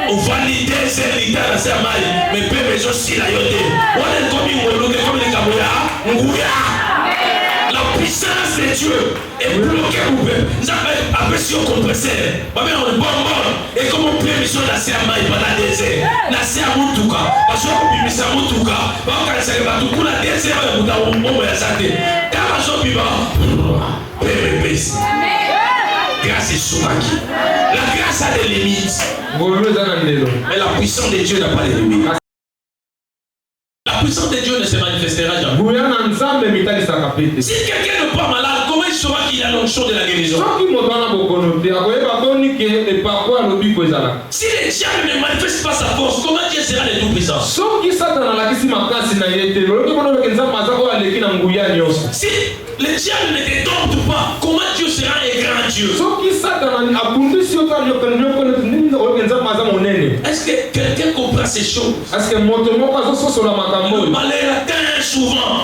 On valide ces litres dans ces mailles. Mais peu mais aussi la yote. On est comme les Kabouya. La puissance de Dieu est bloquée pour eux. Nous avons appelé sur le compresseur. On est bon. Et comme on peut mission dans ces mailles pendant des heures. Dans ces Moutouka. Parce qu'on peut mission Moutouka. Parce qu'on sait pas tout pour la deuxième heure. On a un bon moyen de santé. Quand on peut grâce est soumaki. La grâce a des limites. Mais la puissance de Dieu n'a pas de limites. La puissance de Dieu ne se manifestera jamais. Si quelqu'un n'est pas malade, comment il saura qu'il a l'onction de la guérison? Si le diable ne manifeste pas sa force, comment Dieu sera le tout-puissant? Si le diable ne te tombe pas, comment Dieu sera un grand Dieu? Est-ce que quelqu'un comprend ces choses? Le malheur atteint souvent.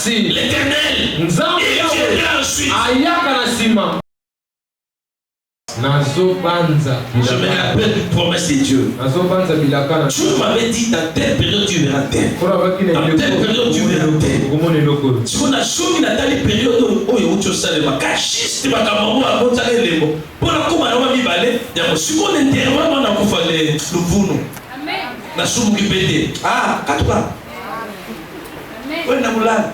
L'Éternel, il viendra ensuite. Je me rappelle une promesse de Dieu. Dieu m'avait dit dans telle période tu verras tel. Dans telle période tu verras tel. Si on a choisi dans telle période où tu sais le macachiste, ma camarade a monté les mots. Pour la comment on va vivre, il y a un second intervalle on a pour faire le boulot. Na sumu kipende. Katuka. Wewe na mulala.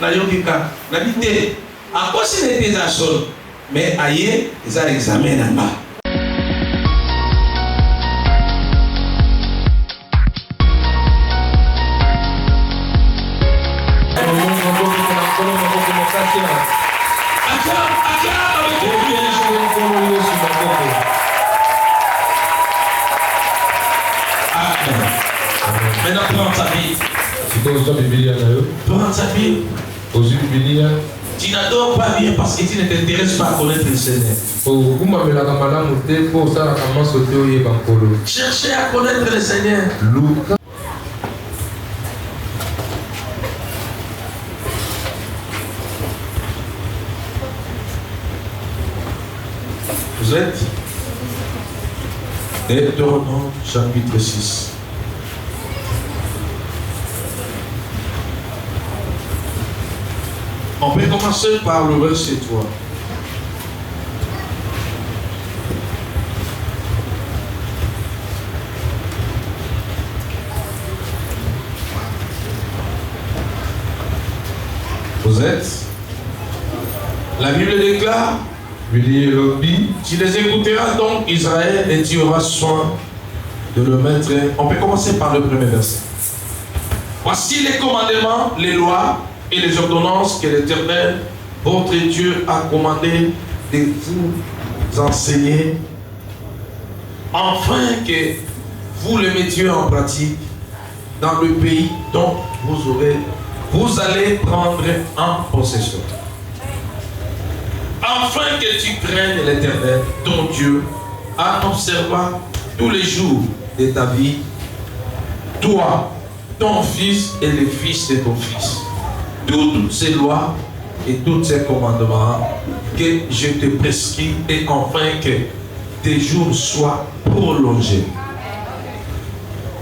Na yokika. Na bite. Akosi ne teza sol. Mais aye, ils ont examiné en bas. Maintenant, prends ta Bible. Prends ta Bible. Tu n'adores pas bien parce que tu ne t'intéresses pas à connaître le Seigneur. Cherchez à connaître le Seigneur. Vous êtes Deutéronome chapitre 6. On peut commencer par le verset 3. Vous êtes? La Bible déclare, tu les écouteras donc Israël et tu auras soin de le mettre. On peut commencer par le premier verset. Voici les commandements, les lois et les ordonnances que l'Éternel, votre Dieu, a commandé de vous enseigner, afin que vous le mettiez en pratique dans le pays dont vous allez prendre en possession. Afin que tu craignes l'Éternel, ton Dieu, en observant tous les jours de ta vie, toi, ton fils et les fils de ton fils, toutes ces lois et tous ces commandements que je te prescris, et enfin que tes jours soient prolongés.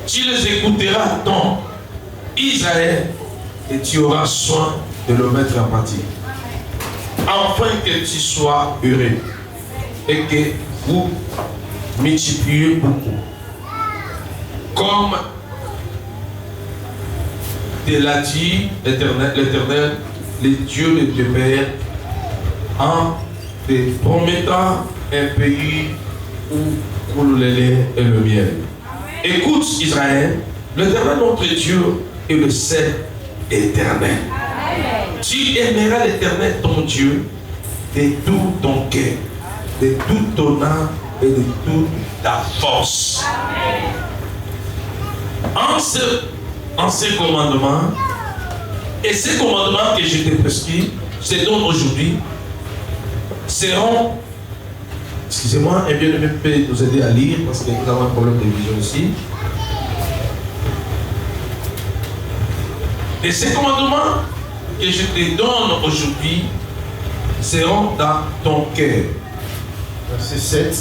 Tu les écouteras donc, Israël, et tu auras soin de le mettre en pratique, afin que tu sois heureux et que vous multipliez beaucoup, comme te l'a dit l'Éternel, le Dieu de tes pères, en te promettant un pays où coule le lait et le miel. Écoute Israël, l'Éternel notre Dieu est le seul éternel. Tu aimeras l'Éternel ton Dieu de tout ton cœur, de toute ton âme et de toute ta force. En ces commandements, et ces commandements que je t'ai prescrits, je te donne aujourd'hui, seront, excusez-moi, un bien-aimé peut nous aider à lire parce que nous avons un problème de vision aussi. Et ces commandements que je te donne aujourd'hui seront dans ton cœur. Verset 7.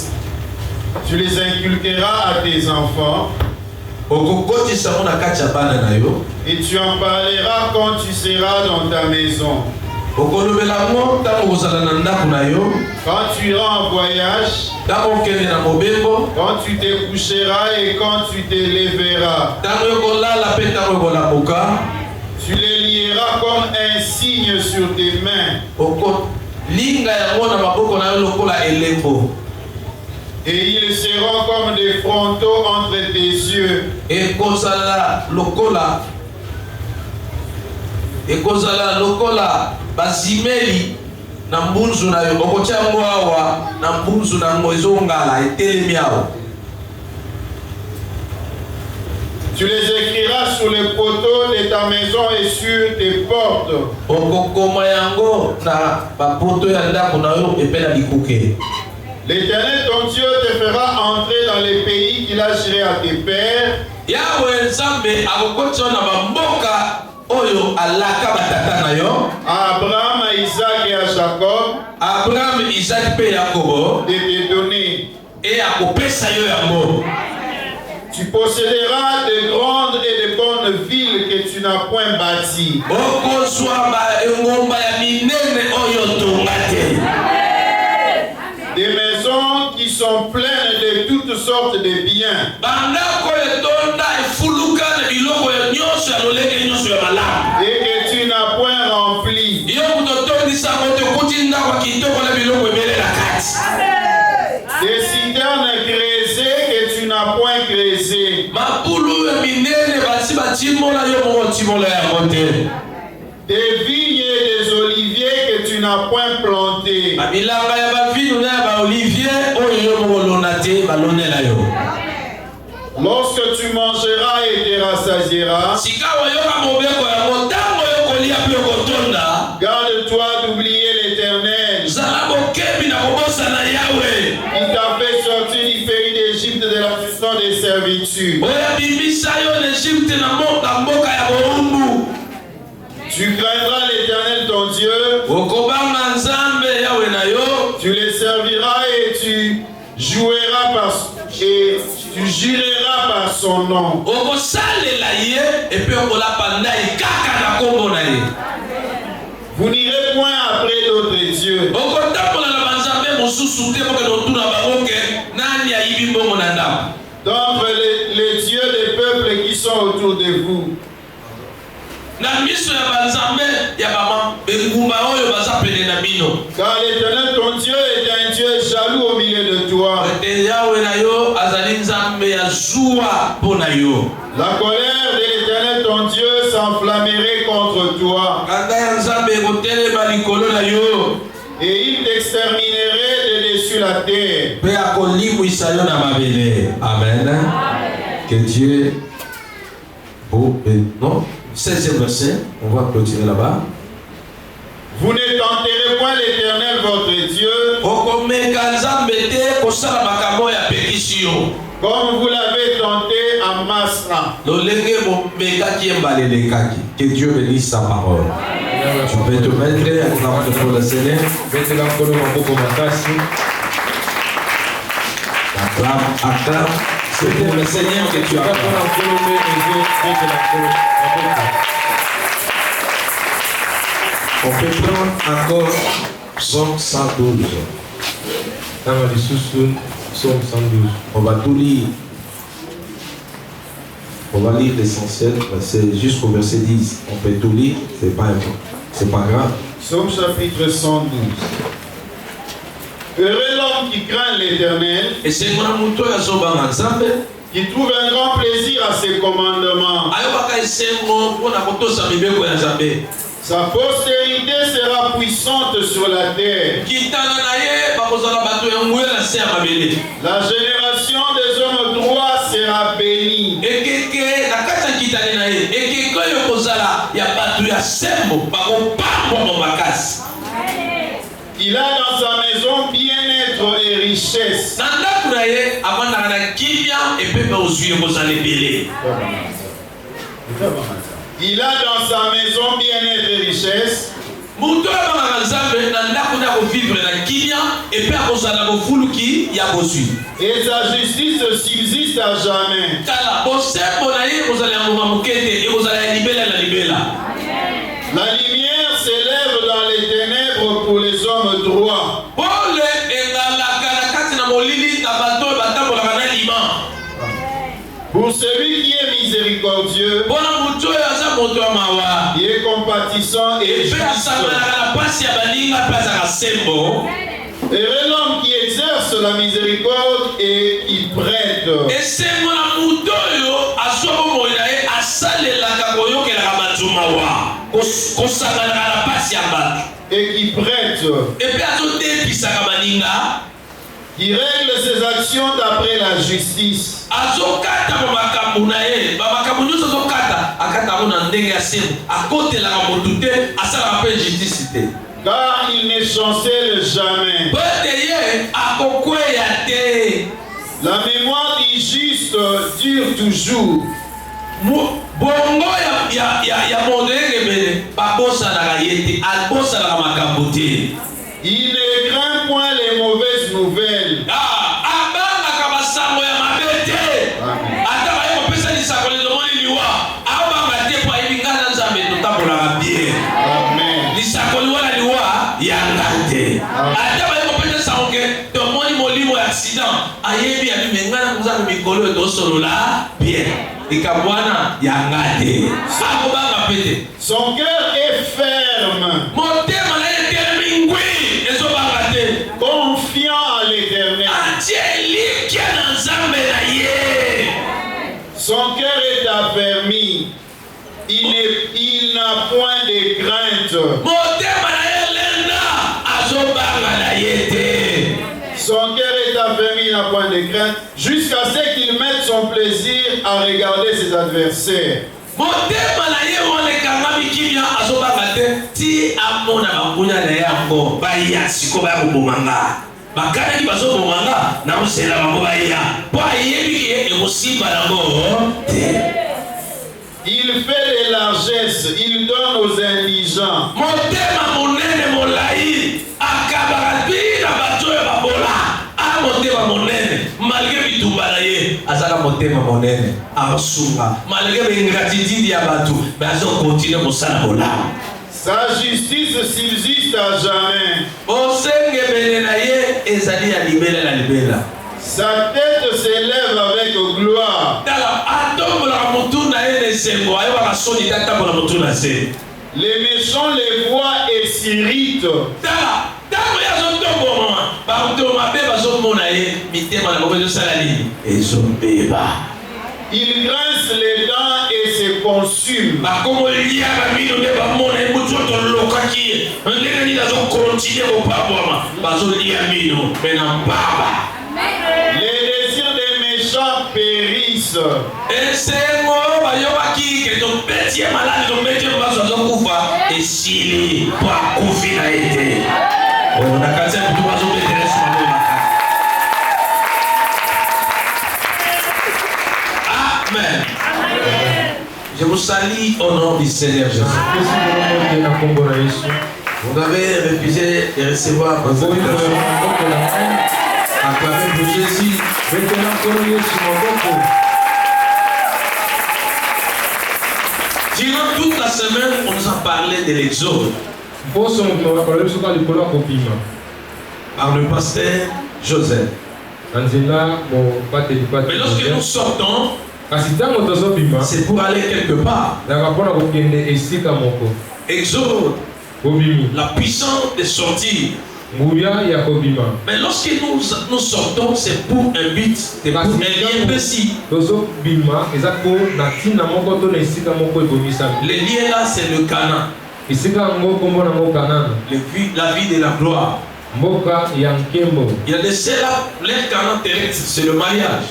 Tu les inculqueras à tes enfants. Et tu en parleras quand tu seras dans ta maison. Quand tu iras en voyage, quand tu te coucheras et quand tu te lèveras, tu les lieras comme un signe sur tes mains. Et ils seront comme des frontaux entre tes yeux. Et basimeli na mbunzu na yo okotia ngo awa na mbunzu na ngo ezongala etelemi awa. Tu les écriras sur les poteaux de ta maison et sur tes portes. Okokoma yango na bapoto ya ndako na yo epela bikuke. L'Éternel ton Dieu te fera entrer dans les pays qu'il a juré à tes pères. Yahweh Nzambe akokotia na bamboka oyo alaka batata na yo. Abraham, à Isaac et à Jacob. Abraham, Isaac pe Yakobo. De te donner. Et akopesa yo yango. Tu posséderas de grandes et de bonnes villes que tu n'as point bâties. Des maisons qui sont pleines de toutes sortes de biens. Et que tu n'as point rempli. Des citernes creusées que tu n'as point creusées. Des vignes et des oliviers que tu n'as point plantés. Lorsque tu mangeras et te rassasieras, garde-toi d'oublier l'Éternel. Il t'a fait sortir du pays d'Égypte de la maison des servitudes. Tu craindras l'Éternel ton Dieu. Tu les serviras et tu joueras et tu jureras par son nom. Vous n'irez point après d'autres dieux. D'entre les dieux des peuples qui sont autour de vous. Car l'Éternel ton Dieu est un Dieu jaloux au milieu de toi. La colère de l'Éternel ton Dieu s'enflammerait contre toi. Et il t'exterminerait de dessus la terre. Amen. Que Dieu non, 16e verset, on va clôturer là-bas. Vous ne tenterez point l'Éternel votre Dieu, comme vous l'avez tenté à Masra. Que Dieu bénisse sa parole. Tu peux te mettre à acclamer pour le Seigneur. Acclame. C'est pour le Seigneur que tu acclames. On peut prendre encore Psaume 112. On va tout lire. On va lire l'essentiel, c'est jusqu'au verset 10. On peut tout lire, c'est pas grave. Psaume chapitre 112. Heureux l'homme qui craint l'Éternel, qui trouve un grand plaisir à ses commandements. Sa postérité sera puissante sur la terre. La génération des hommes droits sera bénie. Il a dans sa maison bien-être et richesse. Il a dans sa maison bien-être et richesse. Muto ya banganzambe na ndako na ko vivre na kinya et puis akozala ko fuluki ya bosui. Et sa justice subsiste à jamais. Kala bosembo na ye kozala ngoma mukete et kozala libela la libela. La lumière s'élève dans les ténèbres pour les hommes droits. Pole engala kana kati na molili na bato batambola kana lima. Pour celui qui est miséricordieux, qui est compatissant et juste. Heureux l'homme qui exerce la miséricorde et qui prête. Et qui prête. Qui règle ses actions d'après la justice. Car il ne chancelle jamais. La mémoire du juste dure toujours. Il ne craint point les mauvaises nouvelles. Son cœur est ferme, confiant à l'Éternel. Son cœur est affermi, il n'a point de crainte. Son cœur est affermi, il n'a point de crainte, jusqu'à ce qu'il mette son plaisir à regarder ses adversaires. Il fait les largesses, il donne aux indigents. Sa justice subsiste à jamais. Sa tête s'élève avec gloire. Les méchants les voient et s'irritent. Il grince les dents et se consume. Les désirs des méchants périssent. Amen. Je vous salue au nom du Seigneur Jésus. Vous avez refusé de recevoir vos invitations. Acclamez pour Jésus. Durant toute la semaine, on nous a parlé de l'Exode. Par le pasteur Joseph. Mais lorsque nous sortons, c'est pour aller quelque part. Exode, la puissance de sortir. Mais lorsque nous sortons, c'est pour un but, c'est pour un lien précis. Le lien là, c'est le Canaan. La vie de la gloire. Il y a de ceux-là, leur Canaan terrestre, c'est le mariage.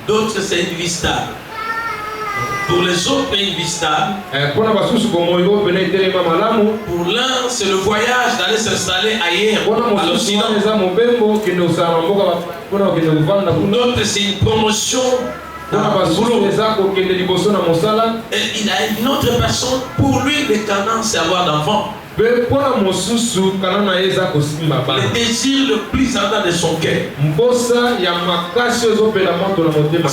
D'autres, c'est une vie stable. Pour les autres, c'est une vie stable. Pour l'un, c'est le voyage d'aller s'installer ailleurs, à l'Occident. Pour d'autres, c'est une promotion Et il a une autre personne, pour lui, le Canaan, c'est avoir d'enfants. Le désir le plus ardent de son cœur. Parce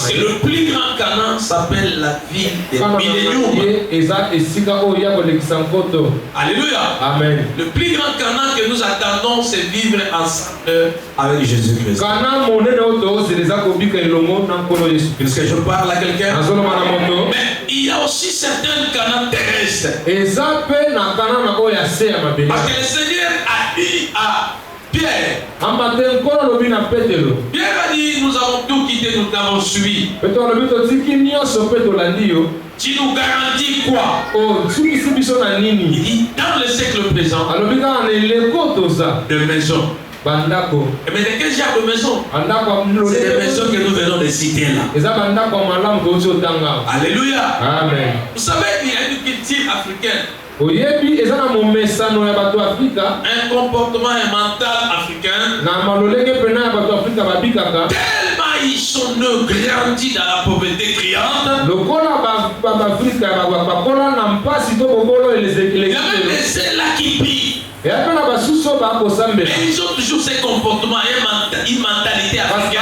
que le plus grand Canaan s'appelle la ville des milléniums. Alléluia. Amen. Le plus grand Canaan que nous attendons, c'est vivre ensemble avec Jésus-Christ. Est-ce que je parle à quelqu'un? Mais il y a aussi certains Canaan terrestres. Parce que le Seigneur a dit à Pierre, Pierre a dit, nous avons tout quitté, nous t'avons suivi. Tu nous garantis quoi? Il dit, dans le siècle présent, de maison. Mais de quel genre de maison? C'est des maisons que nous venons de citer là. Alléluia. Amen. Vous savez qu'il y a une culture africaine. Un comportement et mental africain. Tellement ils sont grandis dans la pauvreté criante. Il y a même des celles-là qui pillent. Mais ils ont toujours ces comportements et une mentalité africaine.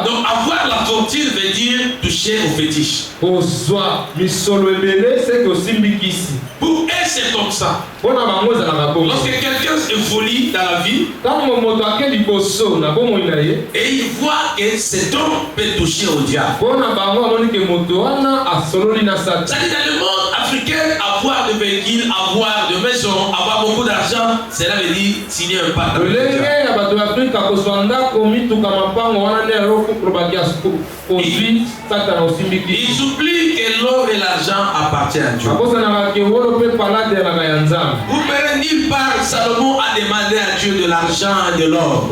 Donc avoir la fortune veut dire toucher au fétiche. Pour eux c'est comme ça. Lorsque quelqu'un se folie dans la vie et il voit que cet homme peut toucher au diable. C'est-à-dire dans le monde africain, avoir de véhicules, avoir de maisons, avoir beaucoup d'argent, cela veut dire signer un pacte avec le diable. Ils oublient que l'or et l'argent appartiennent à Dieu. Vous verrez nulle part Salomon a demandé à Dieu de l'argent et de l'or.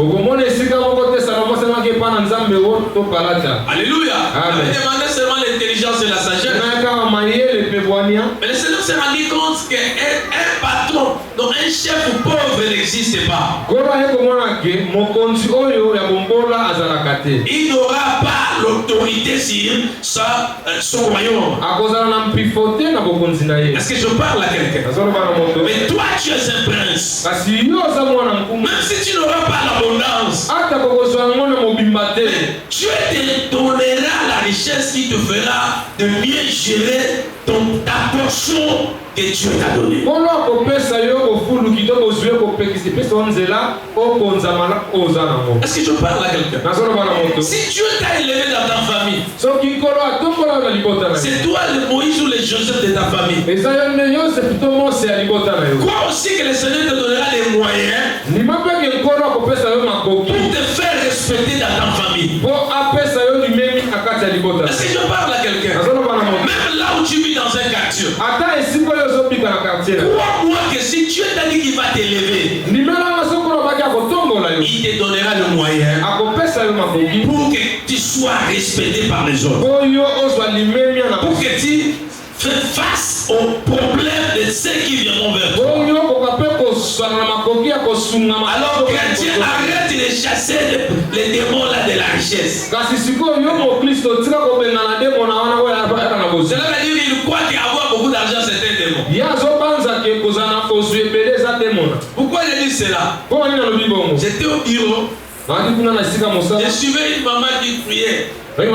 Alléluia. Il a demandé seulement l'intelligence et la sagesse. Mais le Seigneur s'est rendu compte qu'un patron, donc un chef pauvre n'existe pas. Il n'aura pas l'autorité sur son royaume. Est-ce que je parle à quelqu'un? Mais toi tu es un prince. Même si tu n'auras pas l'abondance, Dieu te donnera la richesse qui te fera de mieux gérer ta portion que Dieu t'a donnée. Est-ce que je parle à quelqu'un? Si Dieu t'a élevé dans ta famille, c'est toi le Moïse ou le Joseph de ta famille. Crois aussi que le Seigneur te donnera les moyens pour te faire respecter dans ta famille. Est-ce que je parle à quelqu'un? Même là où tu vis dans un quartier, crois-moi que si Dieu t'a dit qu'il va t'élever, il te donnera le moyen pour que tu sois respecté par les autres, pour que tu fais face aux problèmes de ceux qui viendront vers toi. Alors chrétien, arrête de chasser les démons là de la richesse. Cela veut dire qu'il croit qu'avoir beaucoup d'argent c'est un démon. Pourquoi je dis cela? J'étais au bureau. Je suivais une maman qui priait. Zambé,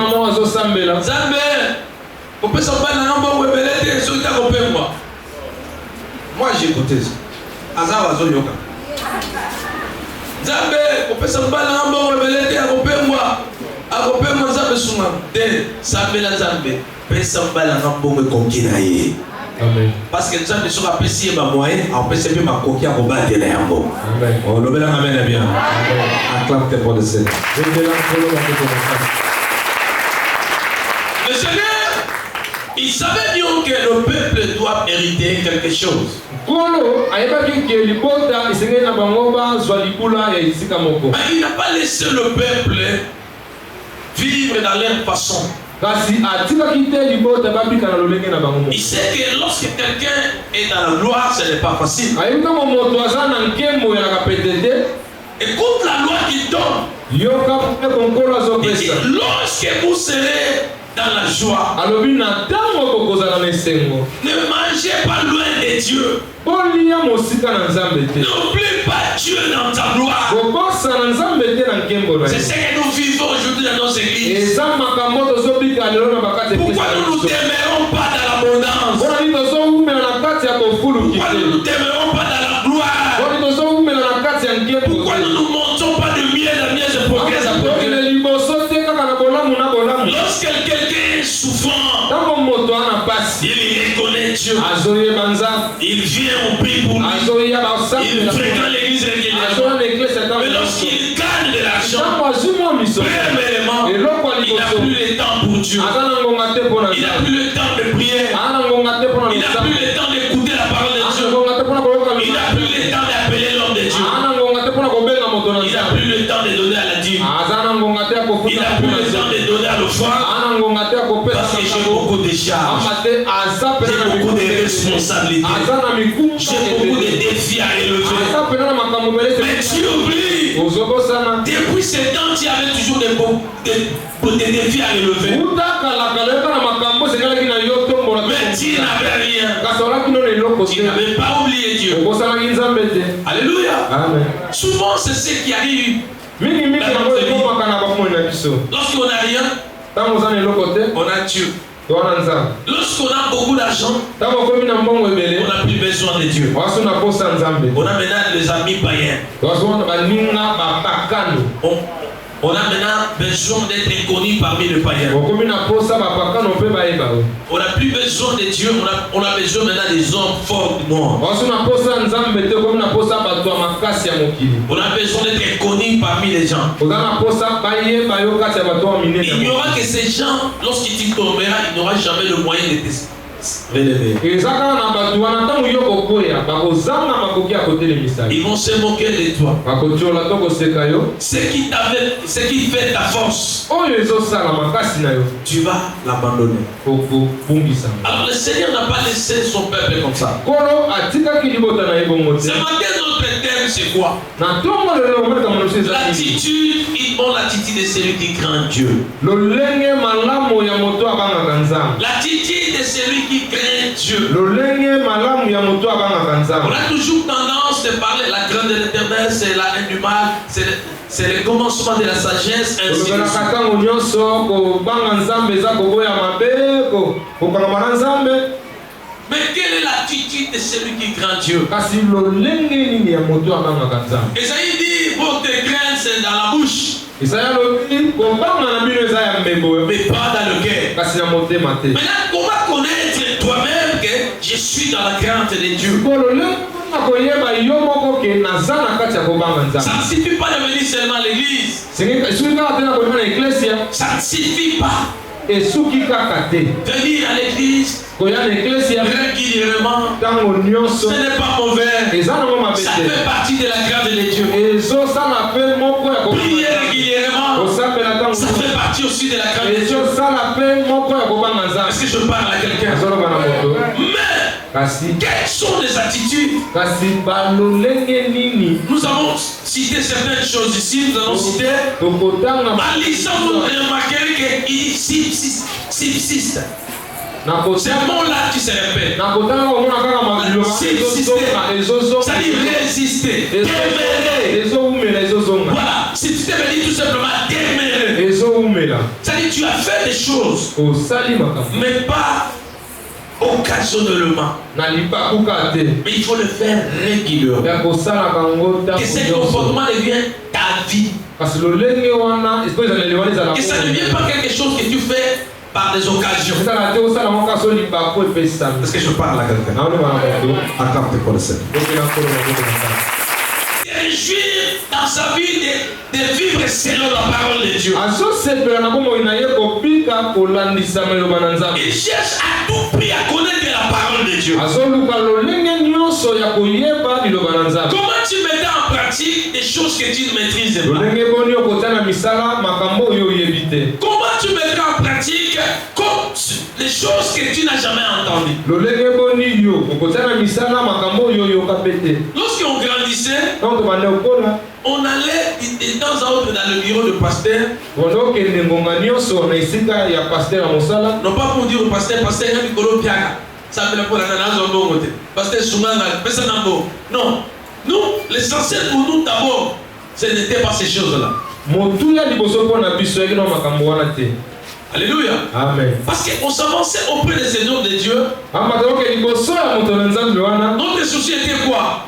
moi j'ai écouté ça. Zambé, parce que nous sommes sur la PC et ma moyenne, on peut se faire ma coquille à combattre les yambos. On le met la main bien. Acclame tes pour le Seigneur. Le Seigneur, il savait bien que le peuple doit hériter quelque chose. Mais il n'a pas laissé le peuple vivre dans leur façon. Il sait que lorsque quelqu'un est dans la gloire, ce n'est pas facile. Écoute la loi qu'il donne. Lorsque vous serez dans la joie, ne mangez pas loin de Dieu. N'oublie pas Dieu dans ta gloire. C'est ce que nous vivons aujourd'hui dans nos églises. Pourquoi nous ne nous demeurons pas dans l'abondance? Pourquoi nous ne nous demeurons pas dans la gloire? Pourquoi nous ne montons pas de mieux en mieux, je progresse à progrès? Lorsque quelqu'un est souffrant, il reconnaît Dieu. Il vient au pays pour lui. Il fréquente l'église régulièrement. Mais lorsqu'il gagne de l'argent, premièrement, il n'a plus le temps pour Dieu. Il n'a plus le temps de prier. Il n'a plus le temps d'écouter la parole de Dieu. Il n'a plus le temps d'appeler l'homme de Dieu. Il n'a plus le temps de donner à la dîme. Il n'a plus le temps de donner à l'offrande. Parce que j'ai beaucoup de charges. J'ai beaucoup de responsabilités. J'ai beaucoup de défis à relever. Mais tu oublies. Depuis ce temps, tu avais toujours des défis à relever. Mais tu n'avais rien. Tu n'avais pas oublié Dieu. Alléluia. Amen. Souvent, c'est ce qui arrive. Lorsqu'on n'a rien, on a Dieu. Lorsqu'on a beaucoup d'argent, on n'a plus besoin de Dieu. On a maintenant les amis païens. On a maintenant besoin d'être inconnu parmi les païens. On n'a plus besoin de Dieu, on a besoin maintenant des hommes forts du monde. On a besoin d'être inconnu parmi les gens. Il n'y aura que ces gens, lorsqu'ils tu tomberas, il n'y aura jamais le moyen de te relever. Ils vont se moquer de toi. Ce qui fait ta force, tu vas l'abandonner. Alors le Seigneur n'a pas laissé son peuple comme ça. Ce matin, notre thème, c'est quoi? L'attitude, ils ont l'attitude de celui qui craint Dieu. L'attitude de celui qui craint Dieu. On a toujours tendance de parler la crainte de l'Éternel, c'est la haine du mal, c'est le commencement de la sagesse, ainsi de suite. Mais quelle est l'attitude de celui qui craint Dieu? Esaïe dit, votre crainte c'est dans la bouche, mais pas dans le cœur. Maintenant, comment connaître toi-même que je suis dans la crainte de Dieu? Ça ne suffit pas de venir seulement à l'église. Ça ne suffit pas. Venir à l'église régulièrement, ce n'est pas mauvais. Ça fait partie de la grâce de Dieu. Prier régulièrement, ça fait partie aussi de la grâce de Dieu. Est-ce que je parle à quelqu'un? Mais quelles sont les attitudes? Nous avons cité certaines choses ici. Nous avons cité. En lisant, vous remarquerez qu'il subsiste. C'est un mot-là qui se répète. Subsister, c'est-à-dire résister, demeurer. Voilà, subsister veut dire tout simplement demeurer. C'est-à-dire tu as fait des choses, mais pas occasionnellement. Mais il faut le faire régulièrement. Que ce comportement devienne ta vie. Que ça ne devienne pas quelque chose que tu fais par des occasions. Est-ce que je parle à quelqu'un? Accorde tes connaissances. Réjouir dans sa vie de vivre selon la parole de Dieu. Il cherche à tout prix à connaître la parole de Dieu. Comment tu mets en pratique des choses que tu ne maîtrises pas? Comment tu mets en pratique les choses que tu n'as jamais entendues? Lorsqu'on grandit grandissait, on allait de temps en temps dans le bureau de pasteur. Non pas pour dire au pasteur, pasteur, il y a du colo piaga. Ça me l'a pour la nana, pasteur Soumana, non. Nous, l'essentiel pour nous d'abord, ce n'était pas ces choses-là. Alléluia. Amen. Parce qu'on s'avançait auprès des seigneurs de Dieu. Notre souci était quoi?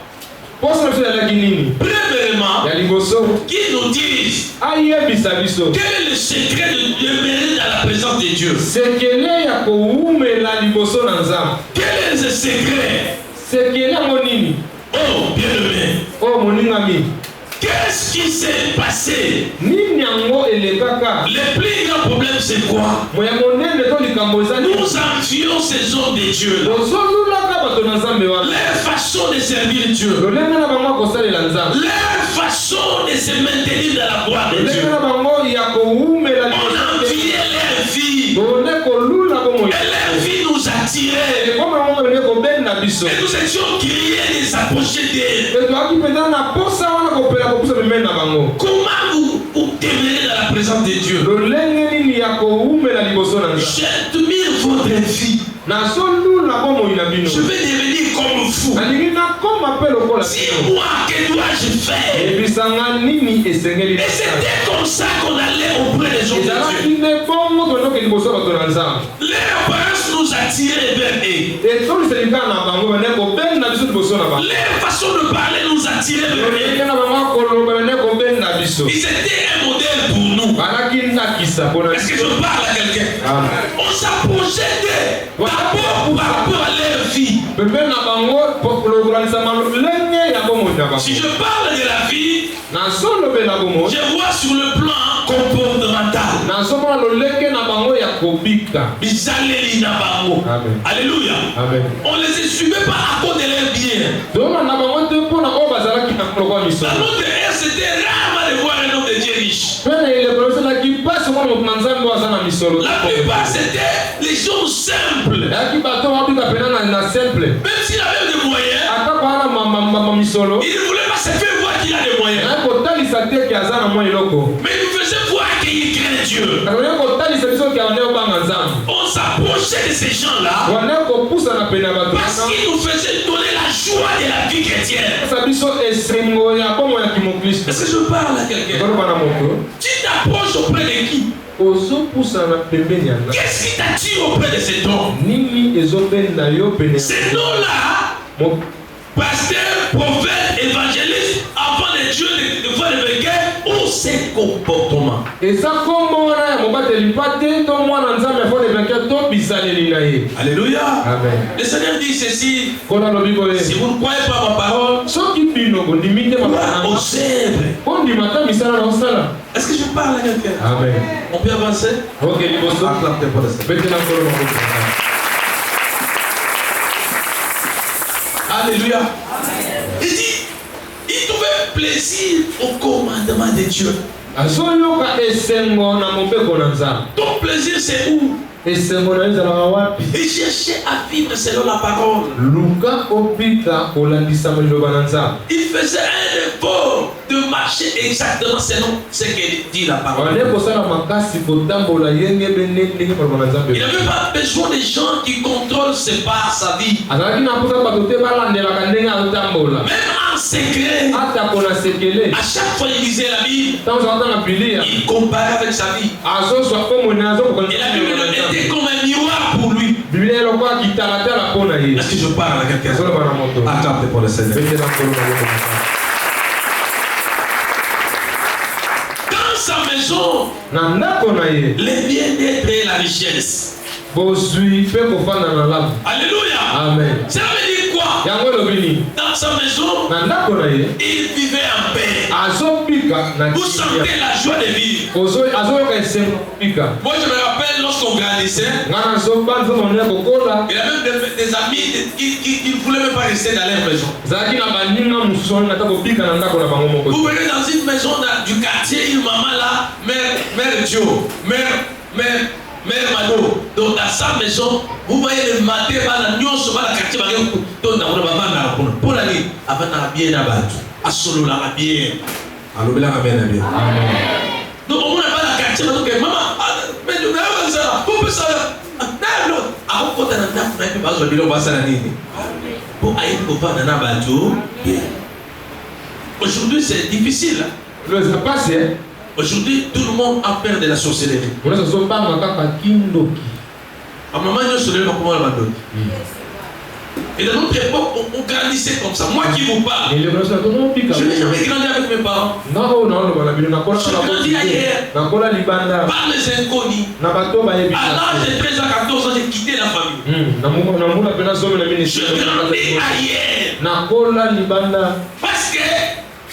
Premièrement, qui nous disent quel est le secret de demeurer dans la présence de Dieu? Quel est ce secret? Oh, bien-aimé. Oh, mon ami. Qu'est-ce qui s'est passé? Le plus grand problème, c'est quoi? Nous envions ces hommes de Dieu. Leur façon de servir Dieu. Leur façon de se maintenir dans la gloire de Dieu. On enviait leur vie. Et leur vie nous attirait. Et nous étions criés de s'approcher d'elle. Comment vous demeurez dans la présence de Dieu? J'admire votre vie. Je vais devenir comme fou. Si moi, que dois-je faire? Et c'était comme ça qu'on allait auprès des hommes de Dieu. Leur apparence nous attirait vers eux. Leur façon de parler nous attirait vers eux. Ils étaient un modèle pour nous. Est-ce que je parle à quelqu'un? On s'approchait d'eux d'abord par rapport à leur vie. Si je parle de la vie, je vois sur le plan comportemental. Alléluia. On les suivait pas à cause de leur bien. C'était rare de voir un homme de Dieu riche. La plupart c'était les gens simples. Même s'il avait des moyens, il ne voulait pas se faire voir qu'il a des moyens. Mais il faisait voir qu'il craint Dieu. On s'approchait de ces gens-là parce qu'ils nous faisaient donner la joie de la vie chrétienne. Est-ce que je parle à quelqu'un? Tu t'approches auprès de qui? Qu'est-ce qui t'attire auprès de cet homme? Ces noms-là, pasteur, prophète, évangéliste, enfant de Dieu, de foi de vainqueur, ou ses comportements. Alléluia. Amen. Le Seigneur dit ceci: si vous ne croyez pas ma parole, croyez au Seigneur. Est-ce que je parle à quelqu'un? Amen. On peut avancer? Ok, alléluia. Il dit, il trouvait plaisir au commandement de Dieu. Ton plaisir c'est où? Il cherchait à vivre selon la parole. Il faisait un effort de marcher exactement selon ce que dit la parole. Il n'avait pas besoin de gens qui contrôlent ses pas, sa vie. Même en secret, à chaque fois il lisait la Bible, il comparait avec sa vie. Et la Bible était comme un miroir pour lui. Est-ce que je parle à quelqu'un? Acclamez pour le Seigneur. Dans sa maison, le bien-être et la richesse. Alléluia. Amen. Ça veut dire quoi? Dans sa maison, il vivait en paix. Vous sentez la joie de vivre. Moi je me rappelle lorsqu'on grandissait, il y avait des amis qui ne voulaient même pas rester dans leur maison. Vous venez dans une maison du quartier, une maman là, mère Joe, mère Mère Mado, donc dans sa maison, vous voyez le matin, la nuit, sur la quartier, pour la nuit, avant de bien abattu, à solo la bien. Alors, la bien. Donc, on n'a pas la quartier, donc, maman, mais tu n'as pas ça, vous pouvez ça. Non, avant qu'on t'en a pas besoin de l'eau, ça la nuit. Pour aller au pas d'un abattu, bien. Aujourd'hui, c'est difficile. Ça passe, hein? Aujourd'hui, tout le monde a peur de la sorcellerie. On ne sait pas à maman, nous sommes comment on va donner. Et dans notre époque, on grandissait comme ça. Moi qui vous parle, je n'ai jamais grandi avec mes parents. Non, Je grandis ailleurs. Par les inconnus. À l'âge de 13 à 14 ans, j'ai quitté la famille. Je grandis ailleurs. Parce que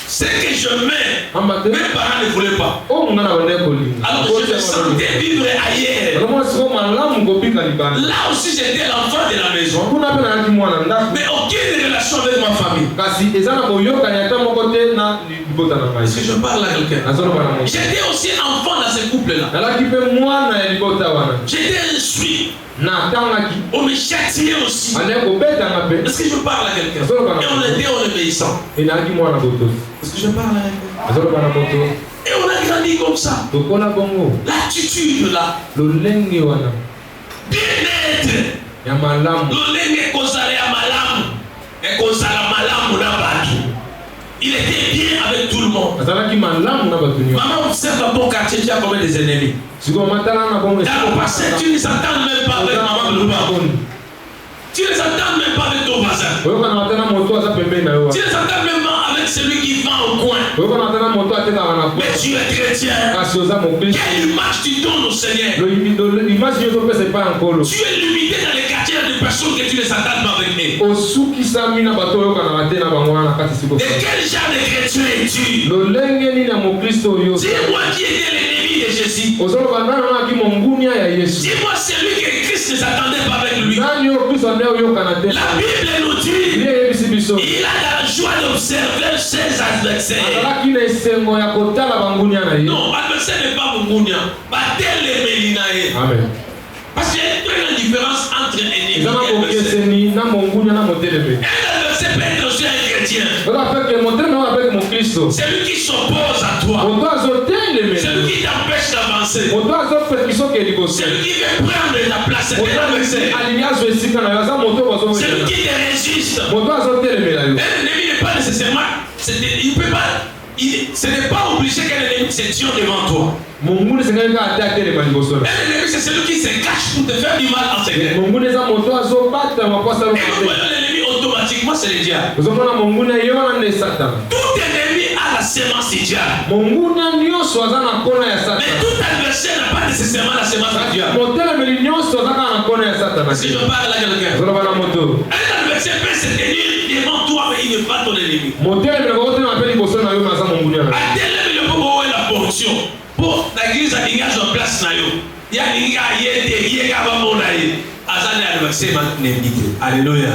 ce que je mets, mes parents ne voulaient pas. Alors je me sentais vivre ailleurs. Là aussi j'étais l'enfant de la maison. Mais aucune relation avec ma famille. Est-ce que je parle à quelqu'un? J'étais aussi enfant dans ce couple-là. J'étais instruit. On me châtiait aussi. Est-ce que je parle à quelqu'un? Et on était en obéissant. Est-ce que je parle à quelqu'un? Et on a grandi comme ça. L'attitude là. Bien-être. Il était bien avec tout le monde. Maman observe dans ton quartier, tu as combien des ennemis? Dans le passé, tu ne s'entends même pas avec maman de l'Ouba. Tu ne s'entends même pas avec ton voisin. Tu ne s'entends même pas avec celui qui vend au coin. Mais tu es chrétien. Quelle image tu donnes au Seigneur? Tu es limité dans les quartiers de personnes que tu ne s'entends pas avec eux. De quel genre de chrétien es-tu? Dis-moi qui était l'ennemi de Jésus. Dis-moi celui que Christ ne s'attendait pas avec lui. La Bible nous dit il a la joie d'observer ses adversaires. Non, adversaire n'est pas Mungunia. Amen. Parce qu'il y a une très grande différence entre ennemi et adversaire. Un adversaire peut être aussi un chrétien. Celui qui s'oppose à toi. Celui qui t'empêche d'avancer. Celui qui veut prendre ta place. C'est un adversaire. Celui qui te résiste. Un ennemi n'est pas nécessairement. Il peut pas. Ce n'est pas obligé qu'un ennemi se tire devant toi. Un ennemi, c'est celui qui se cache pour te faire du mal en secret. Et nous voyons l'ennemi automatiquement, c'est le diable. Tout ennemi a la sémence du diable. Mais tout adversaire n'a pas nécessairement la sémence du diable. Si je parle à quelqu'un, un adversaire peut se tenir devant toi, mais il n'est pas ton ennemi. La fonction pour l'église à l'égage en place. Il y a des gars qui alléluia.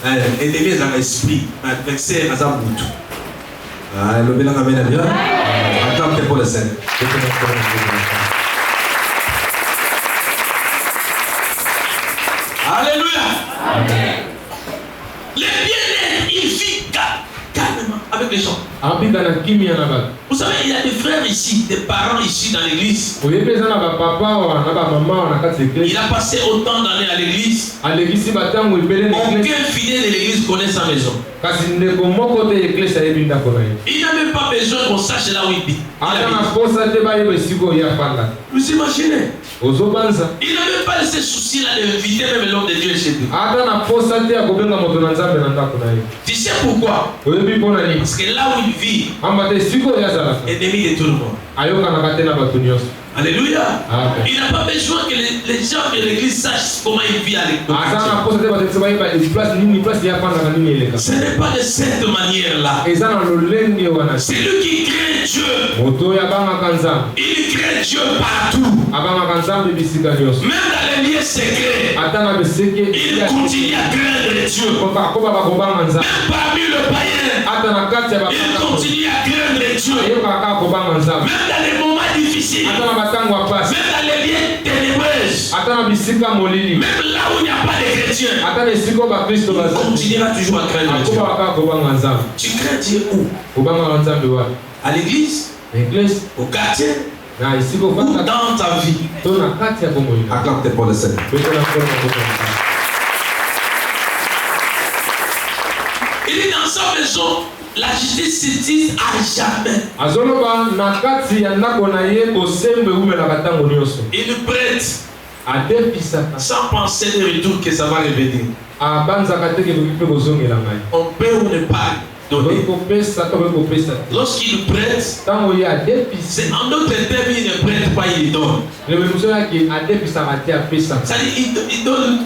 Amen. Et les gens ont esprit, l'adversaire a un bout. Alléluia. Attends pour le Seigneur. Alléluia. Les bien-être, il vit calmement avec les gens. Vous savez, il y a des frères ici, des parents ici dans l'église. Il a passé autant d'années à l'église. Aucun fidèle de l'église connaît sa maison. Il n'a même pas besoin qu'on sache là où il vit. Vous imaginez? Il n'a même pas laissé souci là d'inviter même l'homme de Dieu chez lui. Tu sais pourquoi? Parce que là où il vit, ennemi de tout le monde. Alléluia. Il n'a pas besoin que les gens de l'église sachent comment il vit à l'église. Ce n'est pas de cette manière-là. C'est lui qui crée Dieu. Il crée Dieu partout. Même dans les lieux secrets, il continue à craindre Dieu. Même parmi le païen, il continue à craindre Dieu. Même dans les moments difficiles, même dans les lieux ténébreux, Même là où il n'y a pas de chrétiens, il continuera toujours à craindre Dieu. Tu crains Dieu où? À l'église, au quartier, ou dans ta vie. Acclame tes pour le Seigneur. Il est dans sa maison, la justice se dit à jamais. Il prête sans penser de retour que ça va revenir. On peut ou ne pas donner. Lorsqu'il prête, c'est en d'autres termes, il ne prête pas, il donne. C'est-à-dire, il donne,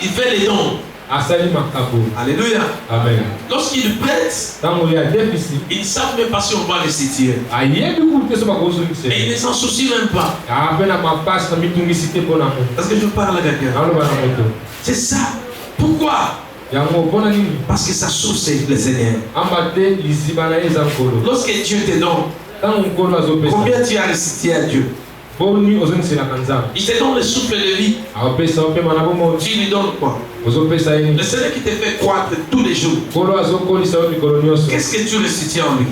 il fait les dons. Alléluia. Amen. Lorsqu'il prête, ils ne savent même pas si on va les situer. Et ils ne s'en soucient même pas. Parce que je parle à quelqu'un. C'est ça. Pourquoi? Parce que sa source est le Seigneur. Lorsque Dieu te donne, combien tu as récité à Dieu? Il te donne le souffle de vie. Tu lui donnes quoi? Le Seigneur qui te fait croître tous les jours. Qu'est-ce que tu récites en lui?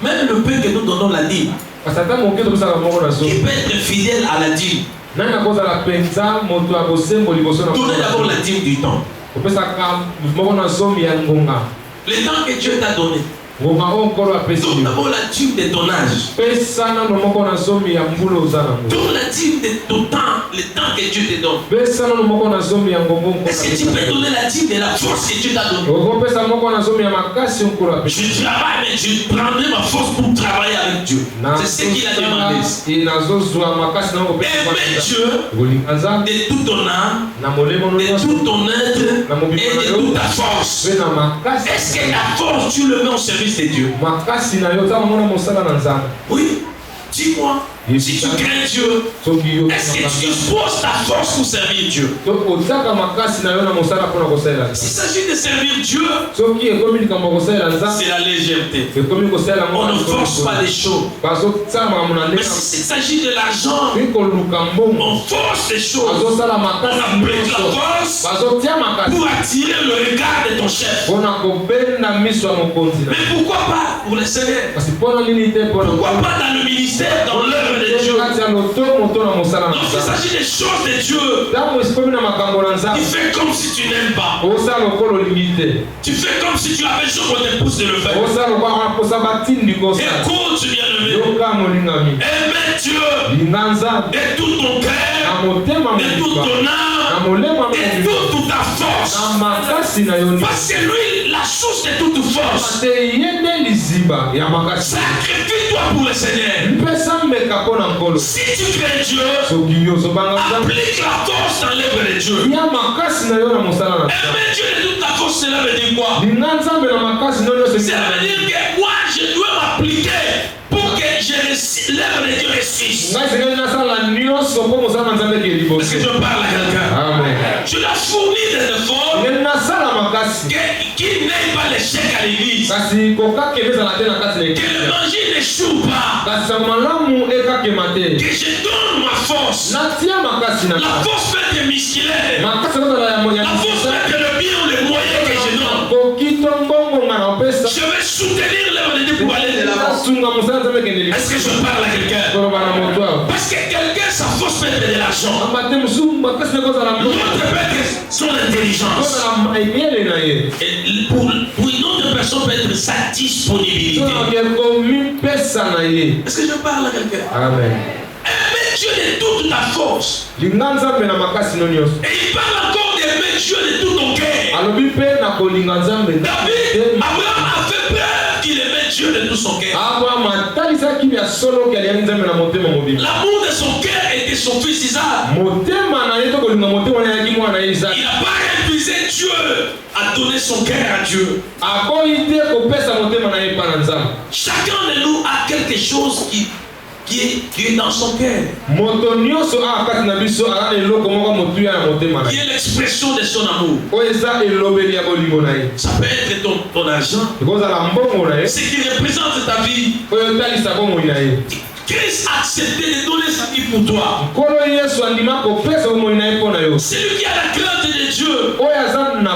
Même le peu que nous donnons la dîme, qui peut être fidèle à la dîme. Donnez d'abord la dîme du temps. Le temps que Dieu t'a donné. Donne d'abord la dîme de ton âge. Donne la dîme de ton temps, le temps que Dieu te donne. Est-ce que tu peux donner la dîme de la force que Dieu t'a donnée? Je travaille, mais je prendrai ma force pour travailler avec Dieu. C'est ce qu'il a demandé. Aime Dieu de toute ton âme, de tout ton être et de toute ta force. Est-ce que ta force, tu le mets au service de Dieu? Oui, dis-moi, si tu crains Dieu, est-ce que tu poses ta force pour servir Dieu? S'il s'agit de servir Dieu, c'est la légèreté. On ne force pas les choses. Mais s'il s'agit de l'argent, on force les choses. On applique la force pour attirer le regard de ton chef. Mais pourquoi pas pour le Seigneur? Pourquoi pas dans le ministère, dans l'œuvre de Dieu? Lorsqu'il s'agit des choses de Dieu, tu fais comme si tu n'aimes pas. Tu fais comme si tu avais besoin qu'on te pousse de le faire. Écoute, bien-aimé. Aime Dieu de tout ton cœur, de toute ton âme, de toute ta force. Parce que lui, la source de toute force. Sacrifie-toi pour le Seigneur. Si tu crains Dieu, applique la force dans l'œuvre de Dieu. Aimer Dieu de toute ta force, cela veut dire quoi? Cela veut dire que moi, je dois m'appliquer pour que l'œuvre de Dieu réussisse. Est-ce que je parle à quelqu'un? Je dois fournir des efforts qui n'aient pas l'échec à l'église. Que le manger n'échoue pas. Que je donne ma force. La force peut être musculaire. La force peut être le bien ou le moyen que je donne. Je vais soutenir l'œuvre de Dieu pour aller de l'avant. Est-ce que je parle à quelqu'un? Parce que quelqu'un, sa force peut être de l'argent. L'autre peut être son intelligence. Et pour une autre personne peut être sa disponibilité. Est-ce que je parle à quelqu'un? Amen. Aimer Dieu de toute ta force. Et il parle encore d'aimer Dieu de tout ton cœur. David, Abraham a fait peur qu'il aimait Dieu de tout son cœur. L'amour de son cœur était son fils Isaac. Il n'a pas refusé Dieu à donner son cœur à Dieu. Chacun de nous a quelque chose qui est dans son cœur. Qui est l'expression de son amour. Ça peut être ton argent. Ce qui représente ta vie. Christ a accepté de donner sa vie pour toi. Celui qui a la crainte de Dieu ne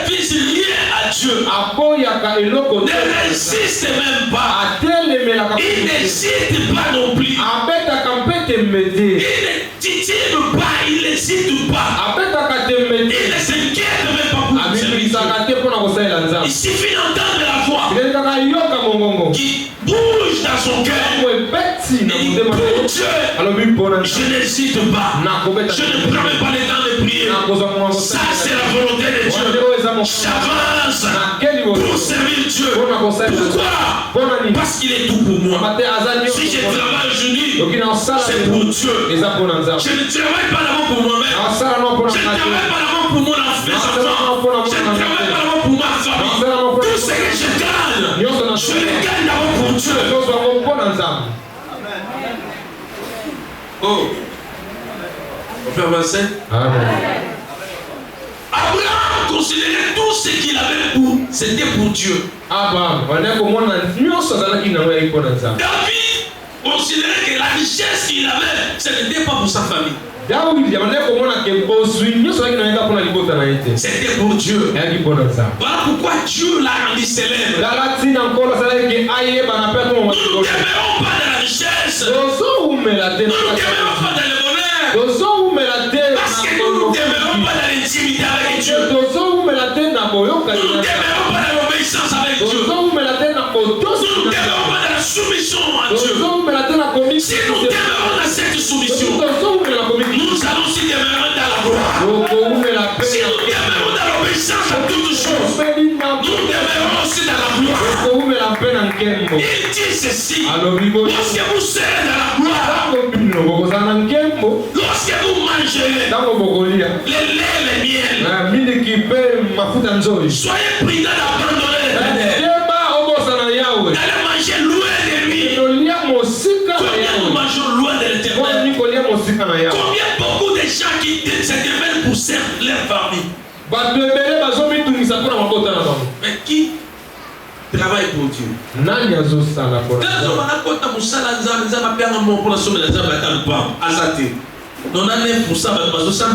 refuse rien à Dieu. Ne résiste même pas. Il n'hésite pas non plus. Il ne titille pas, il n'hésite pas. Il ne s'inquiète même pas pour le service. Il suffit d'entendre la voix qui bouge dans son cœur. Il dit pour Dieu, je n'hésite pas. Je ne prends même pas le temps de prier. Ça c'est la volonté de Dieu. J'avance pour servir Dieu. Pourquoi? Parce qu'il est tout pour moi. Si je travaille aujourd'hui, c'est pour Dieu. Je ne travaille pas d'abord pour moi-même. Je ne travaille pas d'abord pour mon enfant. Je ne travaille pas d'abord pour ma famille. Tout ce que je gagne, je le gagne d'abord pour Dieu. Oh, on fait avancer. Abraham considérait tout ce qu'il avait pour, c'était pour Dieu. David considérait que la richesse qu'il avait, ce n'était pas pour sa famille. C'était pour Dieu. Voilà pourquoi Dieu l'a rendu célèbre. Nous ne demeurons pas dans la richesse. Nous ne demeurons pas dans le bonheur. Parce que nous ne demeurons pas dans l'intimité avec Dieu. Nous ne demeurons pas dans l'obéissance avec Dieu. Nous ne demeurons pas dans la soumission à Dieu. Si nous demeurons dans cette soumission, nous allons aussi demeurer dans la gloire. Si nous demeurons dans l'obéissance à toutes choses, nous demeurons aussi dans la gloire. Il dit ceci: lorsque vous serez dans la gloire, lorsque vous mangerez les laits, les miels, soyez prudents d'abandonner les d'aller manger loin de lui. Combien nous mangeons loin de l'Éternel? Combien beaucoup de gens qui se révèlent pour servir leur famille? Mais qui travaille pour Dieu? Non, on a 9% de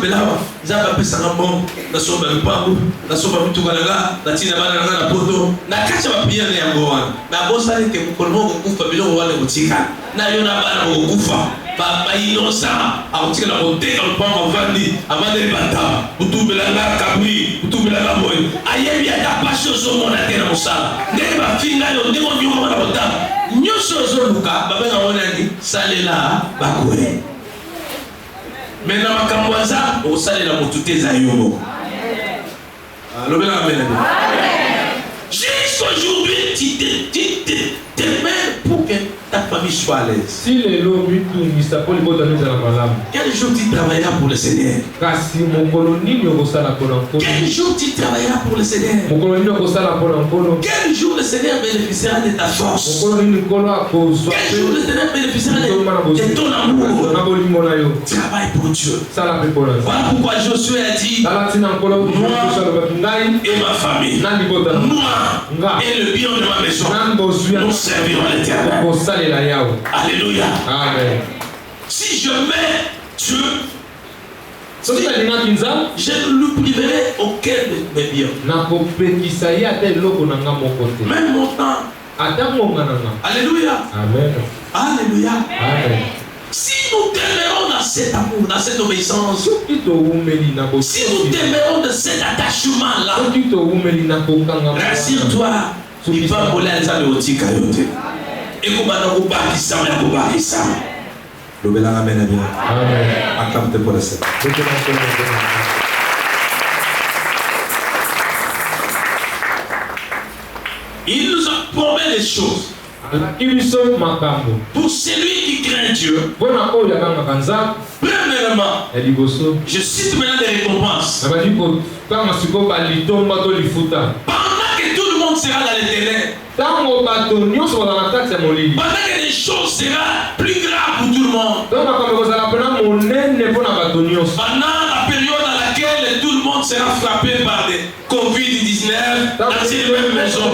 maintenant, ma kamwaza, au salé la moutouté zayobo. Jusqu'aujourd'hui, tu te mets pour que ta famille soit à l'aise. Quel jour tu travailleras pour le Seigneur? Quel jour tu travailleras pour le Seigneur? Quel jour le Seigneur bénéficiera de ta force? Quel jour le Seigneur bénéficiera de ton amour? Travaille pour Dieu. Voilà pourquoi Josué a dit: moi et ma famille, moi et le bien de ma maison, nous servirons l'Éternel. Alléluia. Amen. Si je mets Dieu, je ne lui priverai aucun de mes biens. Même mon temps. Alléluia. Amen. Alléluia. Amen. Si nous demeurons dans cet amour, dans cette obéissance, si nous demeurons dans cet attachement-là, rassure-toi, il va voler à ça de Otika Yote. Et qu'on va nous bâtir, mais nous bâtir. Le bel amen. Amen. Acclamez pour le Seigneur. Il nous a promis des choses. Pour celui qui craint Dieu, premièrement, je cite maintenant des récompenses. Pendant que tout le monde sera dans l'éternel, pendant que les choses seront plus graves pour tout le monde, pendant la période dans laquelle tout le monde sera frappé par des Covid-19 dans une même maison,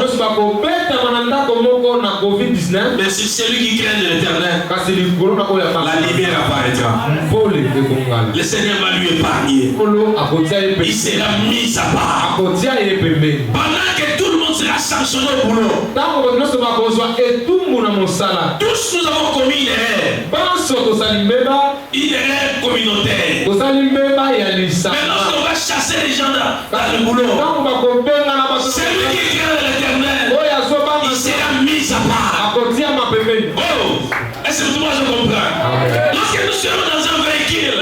Mais c'est celui qui craint de l'Éternel, la lumière apparaîtra. Le Seigneur va lui épargner. Il sera mis à part. Pendant que tout le monde sera sanctionné au boulot, tous nous avons commis une erreur. Une erreur communautaire. Mais lorsqu'on va chasser les gens dans le boulot, celui qui craint de l'Éternel, il sera mis à part. Oh, est-ce que tout le monde comprend? Lorsque nous sommes dans un véhicule,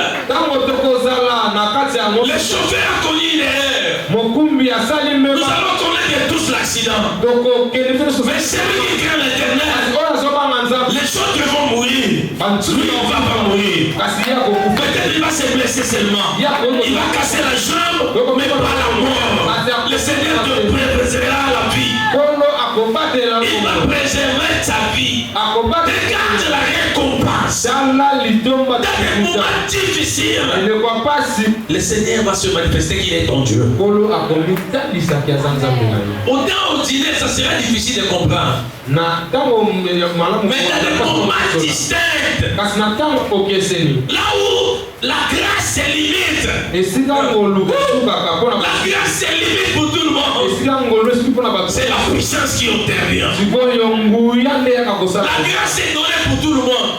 le chauffeur a connu une erreur. Nous allons connaître tous l'accident. Mais celui qui craint l'Éternel, les autres vont mourir. Lui, on ne va pas mourir. Peut-être il va se blesser seulement. Il va casser la jambe, mais pas la mort. Le Seigneur te préservera la vie. Il va préserver ta vie. Regarde la récompense. Dans des moments difficiles, le Seigneur va se manifester qu'il est ton Dieu. Au temps ordinaire, ça sera difficile de comprendre. Mais dans des moments distincts, là où la grâce est limite, la grâce est limite pour tout le monde. C'est la puissance qui intervient. La grâce est donnée pour tout le monde.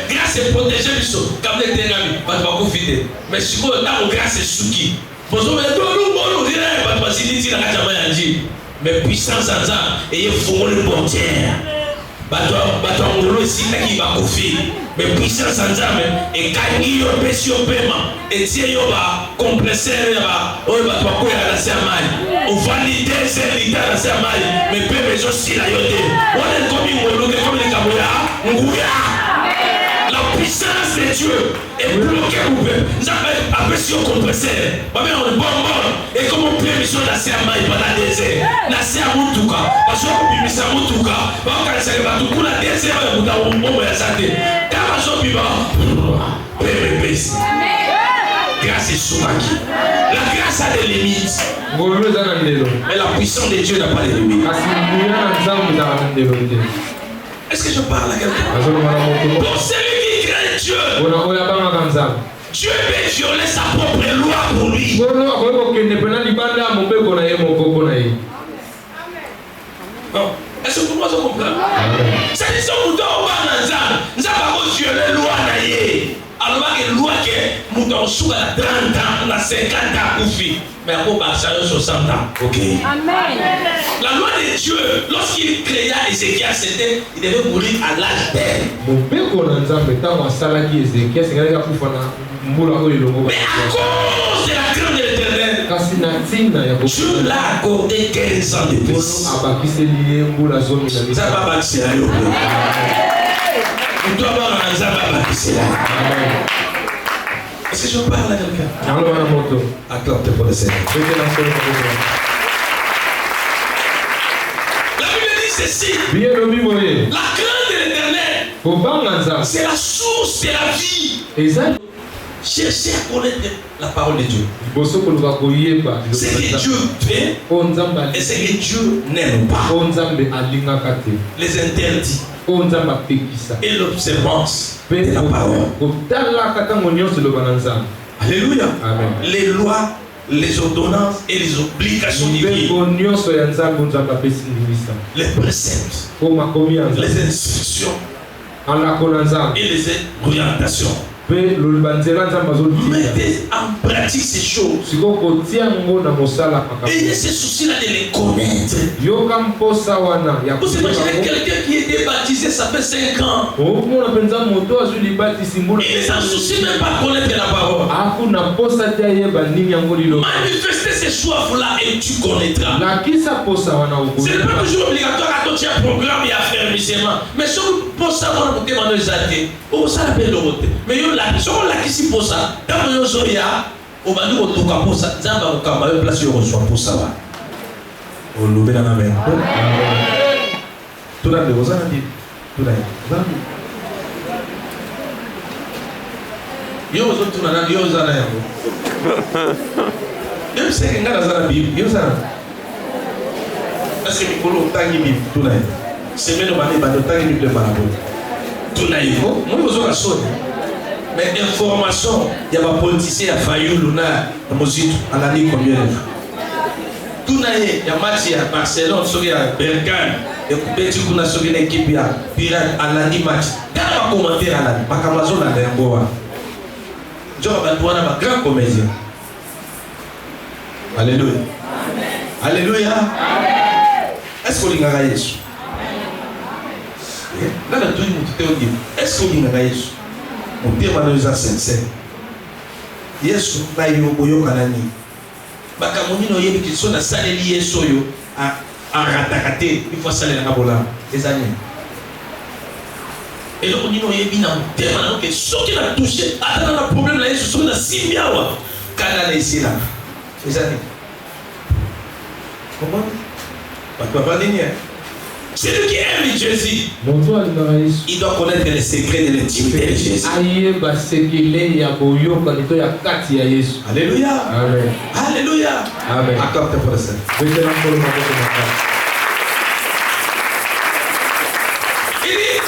Grâce est protégée. Mais si vous avez grâce est souki. Mais puissance en ça, et il faut le portière. Mais puissance en ça, et quand il y a un paiement, et si il y a un compresseur, on va valider ces litres dans sa main, mais peu besoin de la yote. On est comme les Kabouya. La puissance de Dieu est bloquée pour peu. Nous avons apprécié au compresseur. On est bonbon. Et comme on peut mission dans sa main pendant des heures. Dans sa moutouka. Parce qu'on peut mission sa moutouka. On va faire ça pour la deuxième heure. On va faire ça. Quand on va faire ça. Grâce est soumaki. La grâce a des limites. Mais la puissance de Dieu n'a pas de limites. Est-ce que je parle à quelqu'un? Pour celui qui craint Dieu, Dieu peut violer sa propre loi pour lui. Bon. Est-ce que vous comprenez? C'est dit que nous devons violer la loi. Alors que la loi que nous devons 30 ans, 50 ans, mais à 60 ans. Ok. Amen. La loi de Dieu, lorsqu'il créa Ézéchiel, c'était il devait mourir à l'âge d'elle. Mais à cause de la crainte de l'Éternel, Dieu l'a accordé 15 ans de plus. Ça va bâtir là. On doit avoir un bâtir là. Est-ce que je parle à quelqu'un? Accorde pour le Seigneur. La Bible dit ceci. La crainte de l'Éternel, c'est la source de la vie. Cherchez à connaître la parole de Dieu. Ce que Dieu fait et ce que Dieu n'aime pas. Les interdits et l'observance de la parole. Alléluia. Amen. Les lois, les ordonnances et les obligations divines. Les préceptes, les instructions et les orientations. Mettez en pratique ces choses. Ayez ce souci-là de les connaître. Vous imaginez quelqu'un qui était baptisé, ça fait 5 ans. Il ne s'en soucie même pas de connaître la parole. Manifestez ces choix-là et tu connaîtras. Ce n'est pas toujours obligatoire à toi, tu as un programme et affermissement. Mais si vous posez ça, vous demandez aux athées. Ça l'appelle le roté. Mais la qui pour ça, dans le Zoya, on va nous retrouver pour ça. Ça va vous place sur pour ça. On l'ouvre dans la main. Tout le monde, vous avez dit. Tout le monde. Yo, vous avez dit. Même si quelqu'un dans la Bible, il y a ça. Est-ce que Mikolo tangi Bible tout là? C'est même le tangi Bible de Malabo. Tout là, il faut. Moi, je suis sonné. Mais information, il y a un politicien à Fayou, Luna, à Mosito, à l'année combien de fois? Tout là, il y a Mathieu à Barcelone, il y a Bergame, et petit coup, il y a une équipe à Pirate à l'année match. Quand on va commenter à l'année, pas qu'Amazon a un beau. Je vais un grand comédien. Alléluia. Alléluia. Est-ce qu'on y a Jésus? Là, tout le monde te dit, est-ce qu'on y a Jésus? On dit que c'est sincère. Yesu na yoboyo kanani. Bakamoni no yebi kiso na saleli Yesu yo a ratakate, il faut saler na bola. Les amis. Et donc on dit no yebi na mutema que ce qui l'a touché, a un problème là Yesu sur na simbiawa. Kana na ici là. Les amis. Comment? Pas de nier. C'est lui qui aime Jésus. Il doit connaître les secrets de l'intimité de Jésus. Alléluia. Amen. Alléluia. Amen. Accorde pour le Seigneur. Il dit,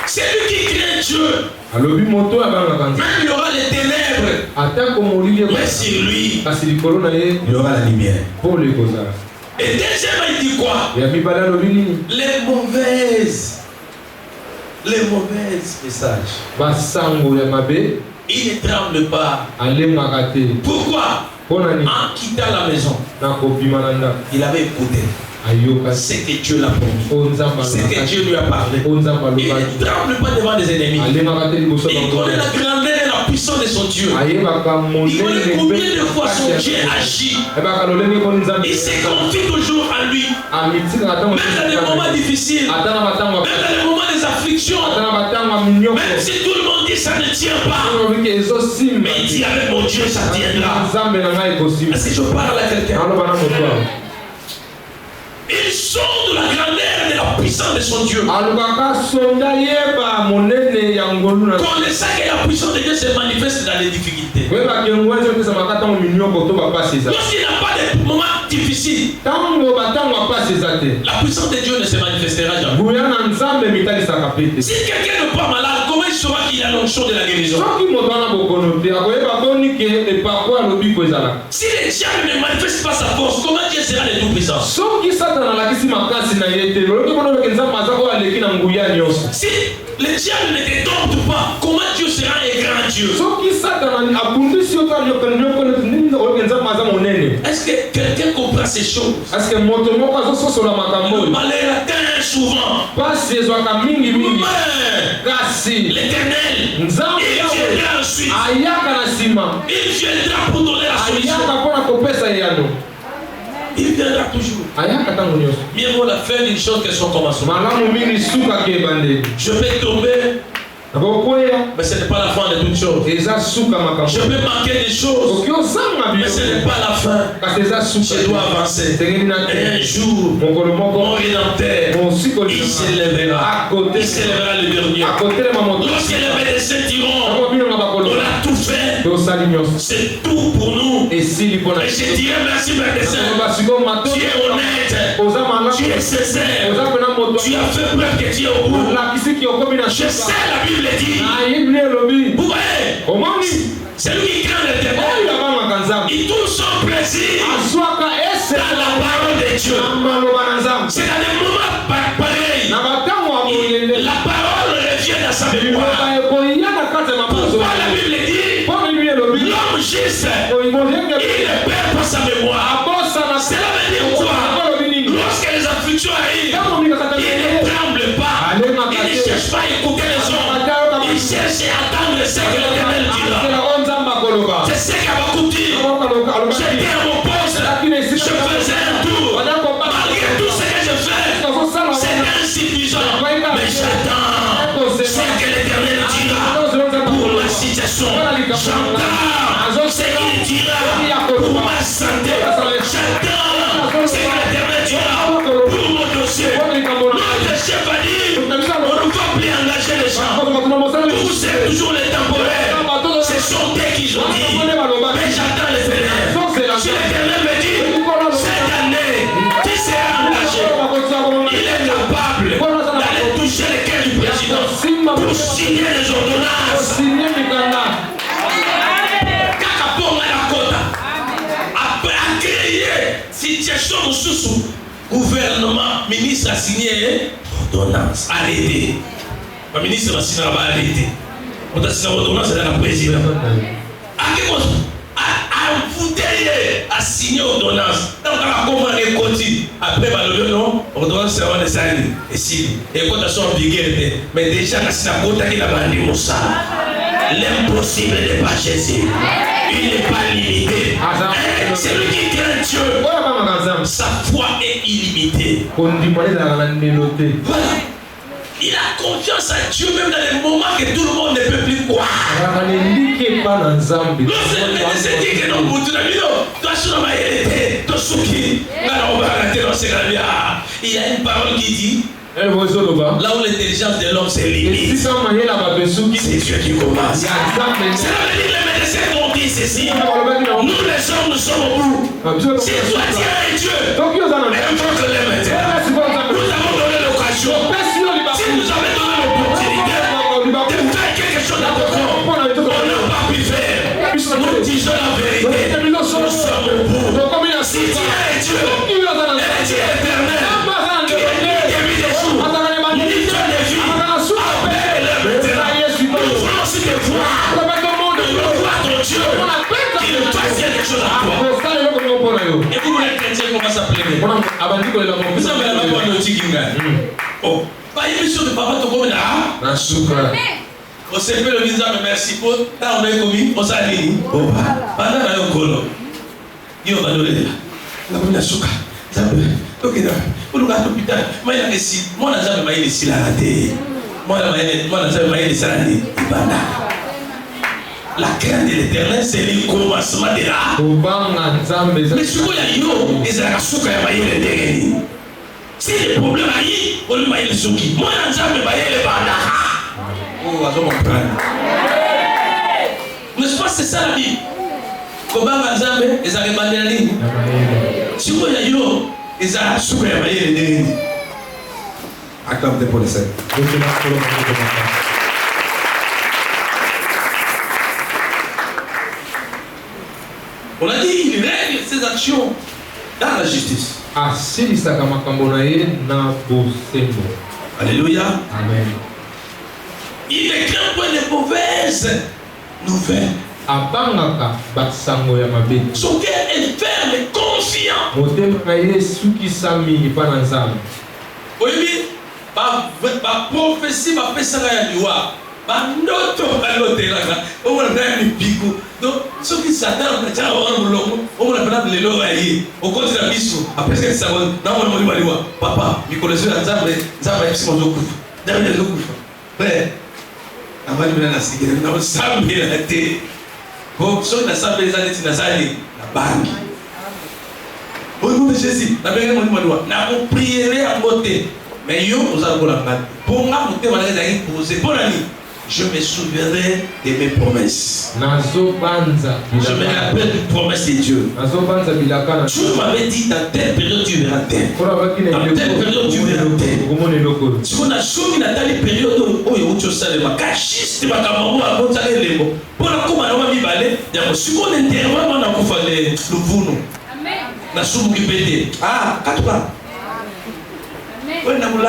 c'est lui qui crée Dieu. Même il y aura les ténèbres. Mais sur lui, il y aura la lumière. Et deuxièmement, il dit quoi? Les mauvaises messages. Il ne tremble pas. Pourquoi? En quittant la maison, il avait écouté ce que Dieu l'a promis, ce que Dieu lui a parlé. Il ne tremble pas devant des ennemis. Il connaît la grandeur et la puissance de son Dieu. Il connaît combien de fois son Dieu agit. Il se confie toujours en lui. Même dans les moments difficiles, même dans les moments des afflictions, même si tout le monde dit ça ne tient pas, mais il dit avec mon Dieu ça tiendra. Est-ce que je parle à quelqu'un? Il sonde la grandeur et la puissance de son Dieu. Connaissant que la puissance de Dieu se manifeste dans les difficultés. Lorsqu'il n'a pas de moments difficiles, la puissance de Dieu ne se manifestera jamais. Si quelqu'un n'est pas malade, comment il saura qu'il a l'onction de la guérison? Si le diable ne manifeste pas sa force, comment Dieu sera le tout-puissant? Si le diable ne te dompte pas, comment Dieu sera un grand Dieu? Est-ce que quelqu'un comprend ces choses? Le malheur atteint souvent. Mais l'Éternel, il viendra ensuite. Il viendra pour donner la solution. Il viendra toujours. Mieux vaut la fin d'une chose que son commencement. Je vais tomber, mais ce n'est pas la fin de toute chose. Je peux manquer des choses, mais ce n'est pas la fin. Je dois avancer. Et un jour, mon Rédempteur, il s'élèvera. Il s'élèvera le dernier. Lorsque les médecins diront, on a tout fait, c'est tout pour nous. Et je dirais merci médecin. Tu es honnête, tu es sincère, tu as fait preuve que tu es au bout. Je sais, la Bible dit. Vous voyez, c'est lui qui craint l'Éternel. Il trouve son plaisir dans la parole de Dieu. C'est dans des moments pareils. La parole revient dans sa mémoire. Pourquoi la Bible dit l'homme juste, il ne perd pas sa mémoire. Cela veut dire quoi? Lorsque les afflictions arrivent, il ne tremble pas. Il ne cherche pas à écouter les hommes. Il cherche à attendre ce que l'Éternel dira. Je sais qu'à beaucoup dire, j'étais à mon poste, je faisais un tour. Malgré tout ce que je fais, c'est insuffisant. Mais j'attends ce que l'Éternel dira pour ma situation. J'entends ce qu'il dira pour ma santé. J'attends ce que l'Éternel dira pour mon dossier. Notre chef a dit, on ne va plus engager les gens. Vous c'est toujours les temporaires. Ce sont eux qui ont dit. Mais j'attends l'Éternel. Si l'Éternel situation sous gouvernement, ministre a signé ordonnance, arrêté. Le ministre a signé arrêté. On a signé ordonnance dans la présidence. A signé ordonnance. Donc, on a commandé côté. Après, le nom, ordonnance, c'est un dessin. Et si, et quand on a en vigueur, mais déjà, c'est la côte qui a vendu Moussa. L'impossible n'est pas Jésus. Il n'est pas limité. C'est lui qui craint Dieu. Sa foi est illimitée. Voilà. Il a confiance à Dieu même dans les moments que tout le monde ne peut plus croire. Lorsque se dit que non, il y a une parole qui dit là où l'intelligence de l'homme c'est limite, c'est Dieu qui commence. C'est là que les médecins ont dit ceci. Nous les hommes, nous sommes au bout. Si toi tu es Dieu, mais un jour que les médecins, nous avons donné l'occasion. Si nous avons donné l'opportunité de faire quelque chose d'important, on n'a pas pu faire. Nous disons la vérité. Nous sommes au bout. Si tu es Dieu, et Dieu éternel, qui est mis des jours, ni Dieu des vies, appelle-le maintenant. Nous voulons aussi te voir. Nous voulons voir ton Dieu qui nous fasse quelque chose à toi. Et vous, les chrétiens, comment ça plaît? Vous avez la bonne notique. Oh. Pas émission de papa to comme là. On s'est fait le visage merci pour là on est commis on s'aligne. Oh pendant la yokolo. Yo va donner là. La bonne suka. Ça peut. OK là. Pour le gars hôpital, moi il a ici. Moi n'a jamais maïs ici la raté. Moi n'a jamais maïs ici la raté. La crainte de l'Éternel c'est le commencement de là. Mais ce qu'il y a yo, ils a suka ya maïs le dernier. Si les problèmes arrivent, on lui maille le souki. Moi, je n'ai jamais maillé le bandara. Oh, on va comprendre. N'est-ce pas, c'est ça la vie. Comment on a jamais, ils ont demandé la ligne. Si vous voyez, ils ont souffert à mailler les derniers. Acclamez pour les sept. On a dit, il règle ses actions dans la justice. Alléluia. Amen. Il ne craint point les mauvaises nouvelles. Son cœur est ferme et confiant. Oui, ma prophétie m'a fait ça à l'Iwa. Donc, ceux qui s'attendent à on a les lois au côté de la mission. Après ce ça va, papa, il connaît la Zambé, Zambé, c'est mon coup. D'ailleurs, le coup. Frère, avant de venir à la cigarette, on s'en met la tête. Bon, ceux qui n'ont les années, c'est la banque. Au nom de Jésus, la banque, on a prié à côté. Mais yo, nous allons la battre. Pour moi, vous devez poser. Pour l'année. Je me souviendrai de mes promesses. Je me rappelle des promesses de Dieu. Dieu m'avait dit dans telle période tu verras tel. Dans telle période tu verras tel. Si on a choisi dans telle période où tu sais le cachiste, tu vas comme moi, on s'allait les mots. Pour la coupe, on va vivre aller. Si on intervient, on a coupé le vounou. La soupe qui pété. Ah, 4 ans. Oui, on a voulu.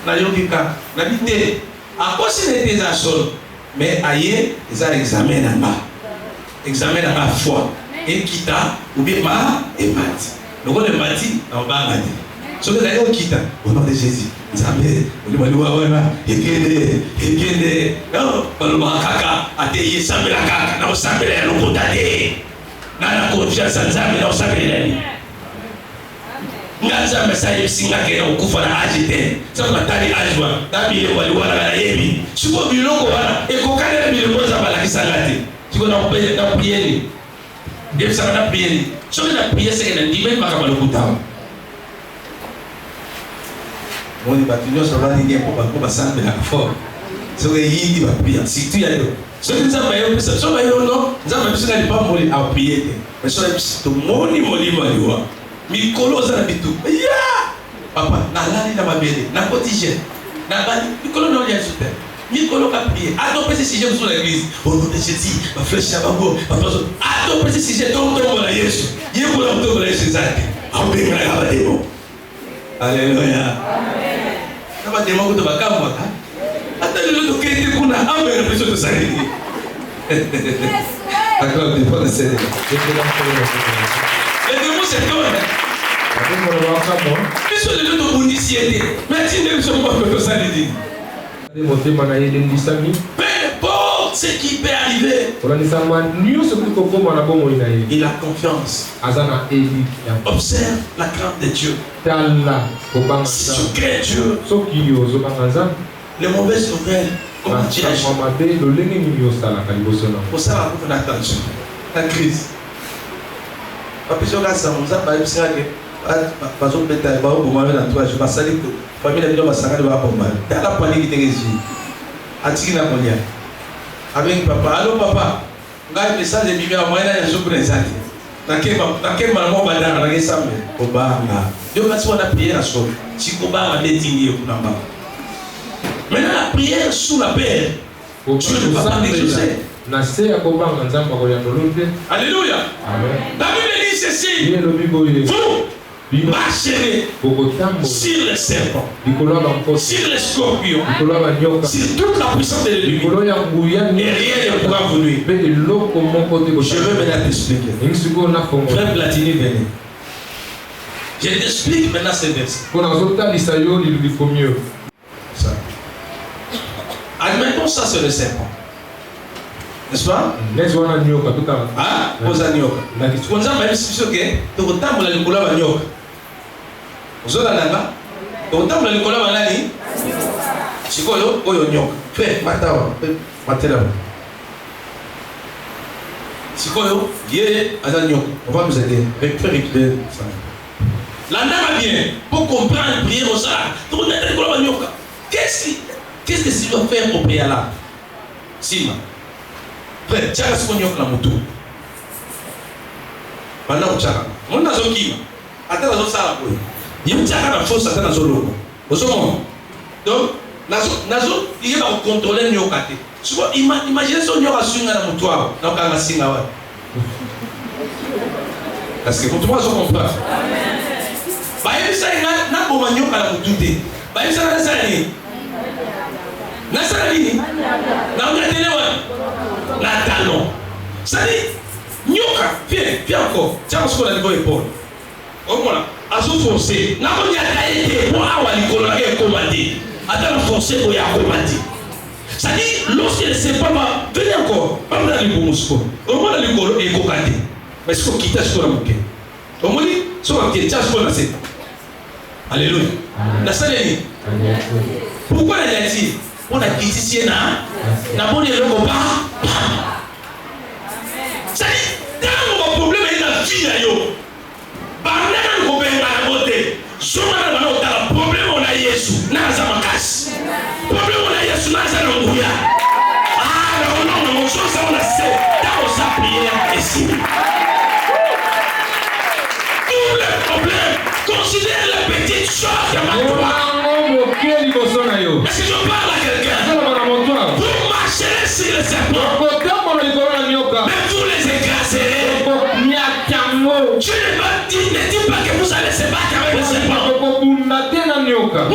Na yokika na bité à cause des assols mais ailleurs ils ont examen en bas examen dans la foi et quitta ou bien ma et mat donc on est parti en bas ngadi so que d'ailleurs quitta au nom de Jésus Nzambe ulimaliwa wana ekende non baloma kaka ateye sambela kaka na osambela ya lokotade na confiance en Nzambe na osambela ni ngaza mesaje singa kena ukufa na ajite sababu tali ajwa tabi waliwana na yebi siko biloko wana ekokana na biloko za balakisa ngati siko na opeye na prieni ndio sana na prieni sio na prier c'est que ndime maka balokuta moni batinyo sala ninge ko ba sande la fort so que yindi ba prier si tu yalo so que ça va yo ça so va yo no ça va bisa ni pas moli a prier mais so to moni maliwa mikolo za bitu ya papa na lali na mabele na cotige na bali mikolo no ya sute Nicolas a prié. Adoptez ce sujet sur l'église. Au nom de Jésus, ma flèche à Bango, ma personne. Adoptez ce sujet dans le monde de Jésus. Il y a pour l'autre de Jésus. Alléluia. Ça va demander de ma caméra. Attendez le qui était qu'on a amené la personne de sa vie. D'accord, des fois de céder. Les démons, c'est toi. Ils sont les deux de bondiciété. Mais tu ne sais pas que ça dit. Peu importe ce qui peut arriver, il a confiance. Observe la crainte de Dieu. Si tu crées Dieu, les mauvaises nouvelles, comment tu agis? Pour ça, il faut attention. La crise. Parce que ça nous a pas eu ça. Par exemple, les talibans ont bombardé l'entourage. Je vais saluer la famille de l'État va s'arrêter de bombarder. T'as la panique qui t'exige. Attirer la mondiale. Avec papa. Allô papa. Regarde le message de Bibi à moi. Il y a un jour pour les athées. Dans quel moment on va dans la guerre? Au bar là. Dieu va se faire la prière à soi. Si on va aller dîner pour la bas. Maintenant la prière sous la paix. Dieu ne va pas l'exaucer. Alléluia. La Bible dit ceci. Vous marcherez sur les serpents, sur les scorpions, sur toute la puissance de l'ennemi. Et rien ne pourra vous nuire. Je veux maintenant t'expliquer. Frère Platini, venez. Je t'explique maintenant ces versets. Admettons ça c'est le serpent. N'est-ce pas? Ah, aux agnocs. Quand on a même si tu sais que tu as le Nicolas Bagnoc. Vous avez là, tu as le Nicolas Bagnoc. C'est quoi le Nicolas? Fais, maintenant, maintenant. C'est quoi le? Yé, Agnoc. On va nous aider. Fais récupérer ça. Là, va bien. Pour comprendre, prier au ça. Tu as le Nicolas Bagnoc. Qu'est-ce que tu dois faire au préalable? Sima. Frère, tu as ce qu'on y a dans la moto. Maintenant, tu as. Mon nazo qui attends nazo ça là. Il y a la force attends nazo logo. Au second. Donc, nazo il va contrôler le côté. Souvent imaginez son yo a swing na moto là, na ka singa wa. Parce que pour toi je comprends. Ba yebi ça na bo manyo kala mutute. Ba yebi ça na ni. Na ça ni. Na ngatele wa. La talon. Ça dit, nyoka, viens encore. Tiens, on se voit à niveau épaule. Au moins là, à se forcer. N'a pas dit à été pour avoir l'école là qui est commandé. Attends, forcer pour y avoir commandé. Ça dit, lorsque le serpent va venir encore, pas dans les bons mousquets. Au moins dans l'école est commandé. Mais ce qu'on quitte, ce qu'on a manqué. Au moins, ce qu'on a quitté, ce qu'on a fait. Alléluia. La salle est. Pourquoi elle a dit? On a quitté ici, n'a pas dit le combat. Ça dit, dans mon problème est dans la vie là yo. Pendant qu'on vient à la beauté, souvent on a un problème on a Jésus, n'a pas ma casse. Problème on a Jésus, n'a pas mon bouillard. Ah non, mon chose on a c'est dans sa prière ici. Tous les problèmes, considère les petites choses de ma toi. Est-ce que je parle à quelqu'un? Vous marcherez sur les serpents. Mais vous les écraserez. Tu ne dis pas que vous allez se battre avec les serpents. Non.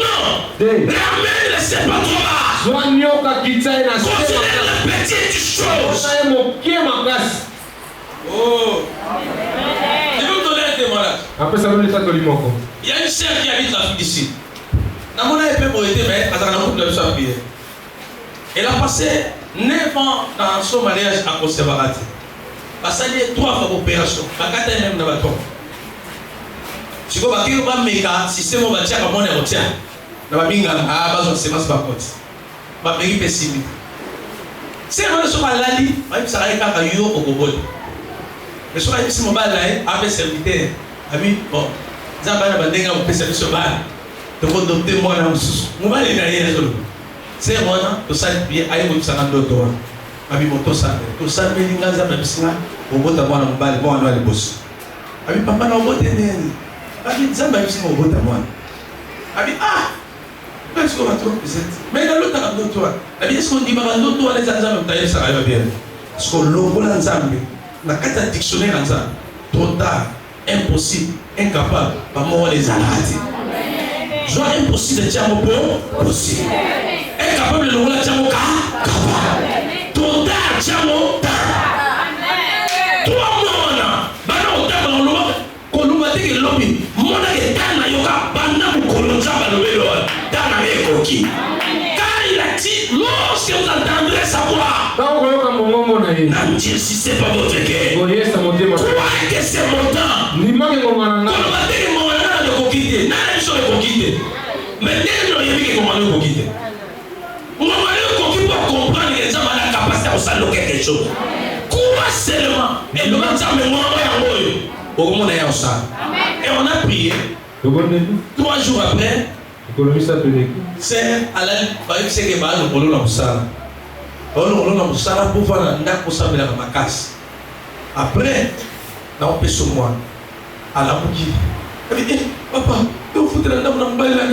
Ramène les serpents trop bas. Considère les petites choses. Oh. Je vais vous donner un témoignage. Il y a une sœur qui habite l'Afrique ici. Elle a passé 9 ans dans son mariage à Conservatif. Parce qu'elle a 3 fois d'opération. Elle a même dans le bâton. Si vous avez un méga système, on va dire que mon est retien. Dans la minga, à base de séquence par contre. Ma mère pessimiste. Si on est sur la lali, même ça va être un yo au Gobol. Mais sur la liste mobile là, avec serviteur, ami, bon, Zambana Bandenga, on peut servir ce bar. Donc on doit témoigner à nous. Va aller derrière les autres. C'est moi, tout ça, bien, aïe, vous savez, d'autres. Ami, mon tout ça, mais les gars, même si là, on va t'avoir un bal, bon, on va aller bosser. Ami, papa, on va t'aider. Ami, Zambana, même si on va t'avoir. Ami, ah, Qu'est-ce qu'on va trouver? Mais dans l'autre, est-ce qu'on dit que l'autre, les Anzambes, ça va bien? Parce que l'autre, les Anzambes, la carte dictionnaire Anzambes, trop tard, impossible, incapable, pas moi les Anzambes. Joie impossible de tiens au possible. Incapable de l'autre, tiens au capable. Trop tard, tiens au tard. Toi, moi, on a dans l'eau, qu'on nous va dire que l'homme, mon ami, dans yoga, banam, colonza, balobelo, dans la coquille. Car il a dit, lorsque vous entendrez sa voix, Dieu, si c'est pas votre cœur, croyez que c'est mon temps. On va dire que mon âme est coquille, n'a rien sur le coquille. Mais dès que il y a quelque chose de coquille. On va dire coquille pour comprendre que les gens ont la capacité de saluer quelque chose. Quoi seulement? Et le matin, mais moi, au monde est en salle. Et on a prié. 3 jours après, c'est à la c'est que bah nous voulons la salle. On voulons la salle pour voir la pour ça mais la macasse. Après, on peut sur moi à la bougie. Elle dit papa, tu fous la dame dans le bail là.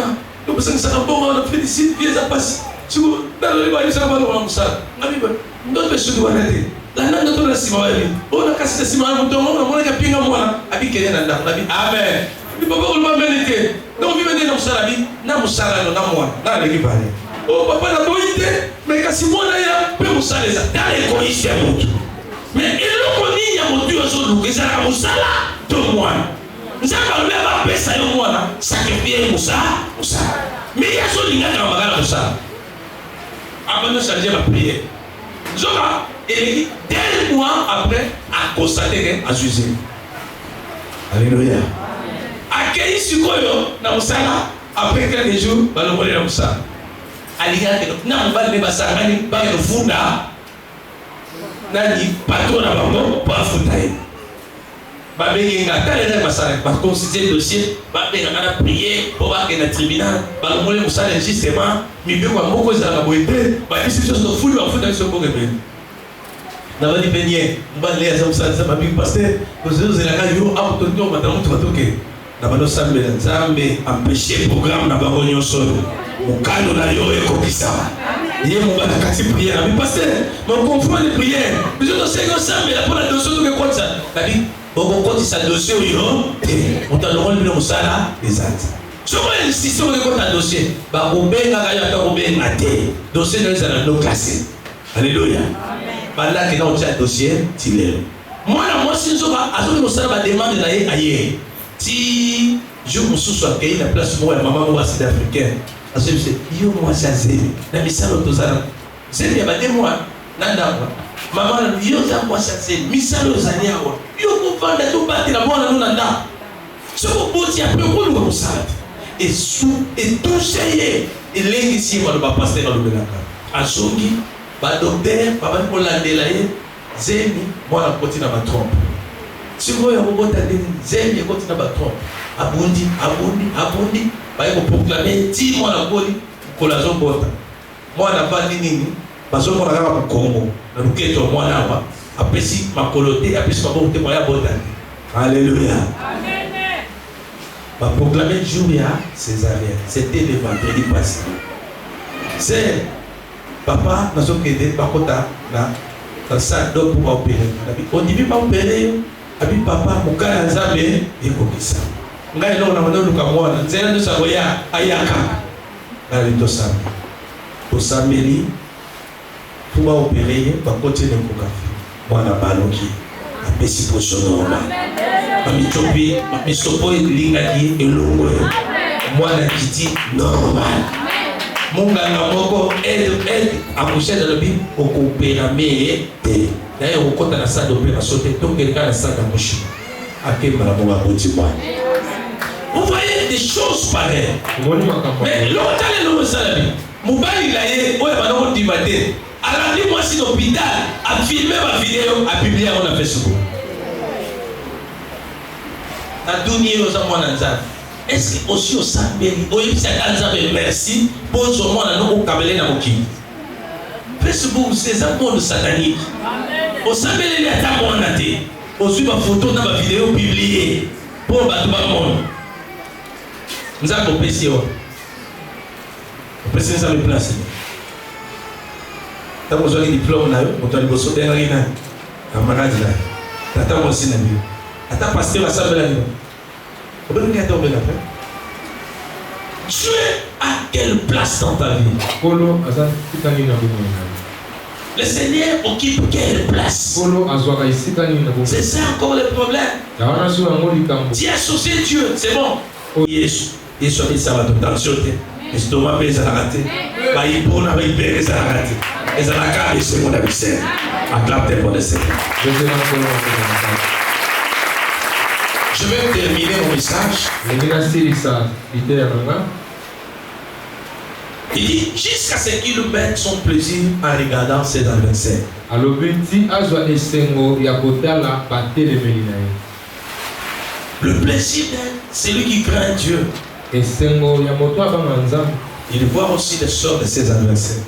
Tu peux ça bon on félicite viens ça passe. Tu dans le bail ça va dans la salle. Ami bon, d'autres personnes doivent arrêter. La nana de la ciment, on a cassé le ciment, on a capé un mois, avec quelqu'un dans la vie. Amen. Il papa, on va méditer. Donc, on vit dans sa vie, dans mon salaire, dans moi, dans les rivales. Oh, papa, la bonité, mais quand si moi, là, peut vous saler ça, dans les coïs, mais il le connaît, il y a mon Dieu, il y a mon salaire de moi. Nous avons même pas fait ça, moi, sacrifier mon salaire. Mais il y a ce lien dans ma gare, ça. Avant de changer ma prière. Zola, et dès le mois après, a constaté qu'à José. Alléluia. Accueilli sur quoi, dans le salaire, après quelques jours, va le voler dans le salaire. Alléluia, non, va le passer, va le funda. Nani, patron à maman, pas foutaille. Va venir à la massage, va considérer le dossier, va venir à la prière, pour voir qu'il y a un tribunal, va le voler au salaire justement, mais bien quoi, beaucoup de la beauté, va dire si je suis fou, va foutre sur le bon na va dipenie mbale ya zamsa mabi pasteur ozo la kayo a tonto matamo tubatoke na bano sambe na nzambe empêcher programme na bango nyonso mukano na yo ekokisa ye mobana kati prière ami pasteur mon confront de prière mais je sais que sambe la pour la dossier que quoi ça tabi boko koti sa dossier yo on t'a demandé le musala exact so moi insiste sur le dossier ba obenga kaya ta obenga te dossier dans les no classé alléluia. Pendant que nous avons un dossier, tu l'es. Moi, si je demande d'ailleurs, si je me suis accueilli la place où maman moi c'est africaine, parce que je dis, yo moi c'est zéro. La mission de tous c'est il y a des mois, nanda maman yo ça moi c'est zéro. Mission de zania yo pour vendre tout battre la moi nous nanda. Ce qu'on peut dire après qu'on nous ça. Et sous et tout c'est et l'église moi le pasteur dans le Belaka. Azongi ba docteur papa pour landela ye zemi mwana koti na ba trompe siko ya kobota ndeni zemi koti na ba trompe abundi ba ko proclamer ti mwana koli kola zo bota mwana vandi nini bazo mwana kaka Kongo na luketo mwana ba apesi makolote apesi maboko te moya bota alléluia amen ba proclamer jour ya Césarien c'était le vendredi passé c'est papa, nous sommes aidés par Kota, dans ça, donc pour opérer. On dit pas opérer, abi papa, mon gars, Nzambe, et comme ça. Ngai non, on a nous comme moi, Nzela nous savoya, ayaka. Allez, tout ça. Pour ça, Méli, pour opérer, par côté de Kokafi. Moi, la baloki, la pessi pour son nom. Mami Chopi, Mami Sopo, Lingaki, et l'ongo. Moi, la Kiti, normal. Munganga moko elle accoucher dans le bib au coopérer mais d'ailleurs au côté de la salle d'opération donc quelqu'un dans la salle d'accouchement à quel moment vous voyez des choses pareilles mais longtemps les gens savent Moubali là est ouais maintenant on dit matin à la nuit moi si l'hôpital a filmé ma vidéo a publié on a fait ce coup na dunia aux amants nanza. Est-ce que aussi au Sambeli, au Ypsilanti, merci pour ce moment là nous au Kabelé na Moki. Facebook c'est un monde satanique. Au Sambeli il y a ta monate. Au suivre ma photo dans ma vidéo publiée pour battre le monde. Nous avons compris. Président ça me place. T'as besoin de diplôme là, on t'a besoin de rien. Camarade là. T'as besoin de lui. Attends pasteur va s'appeler là. On peut regarder au là. Dieu a quelle place dans ta vie? Le Seigneur occupe quelle place? C'est ça encore le problème. Tu es associé Dieu, c'est bon. Yesu ça va tout attention. L'estomac pèse à la rater. Il pour la libérer ça la rater. Et ça la garde c'est mon adversaire. Acclame pour le Seigneur. Je vais terminer mon message. Il dit jusqu'à ce qu'il mette son plaisir en regardant ses adversaires. Le plaisir c'est lui qui craint Dieu. Il voit aussi les sorts de ses adversaires.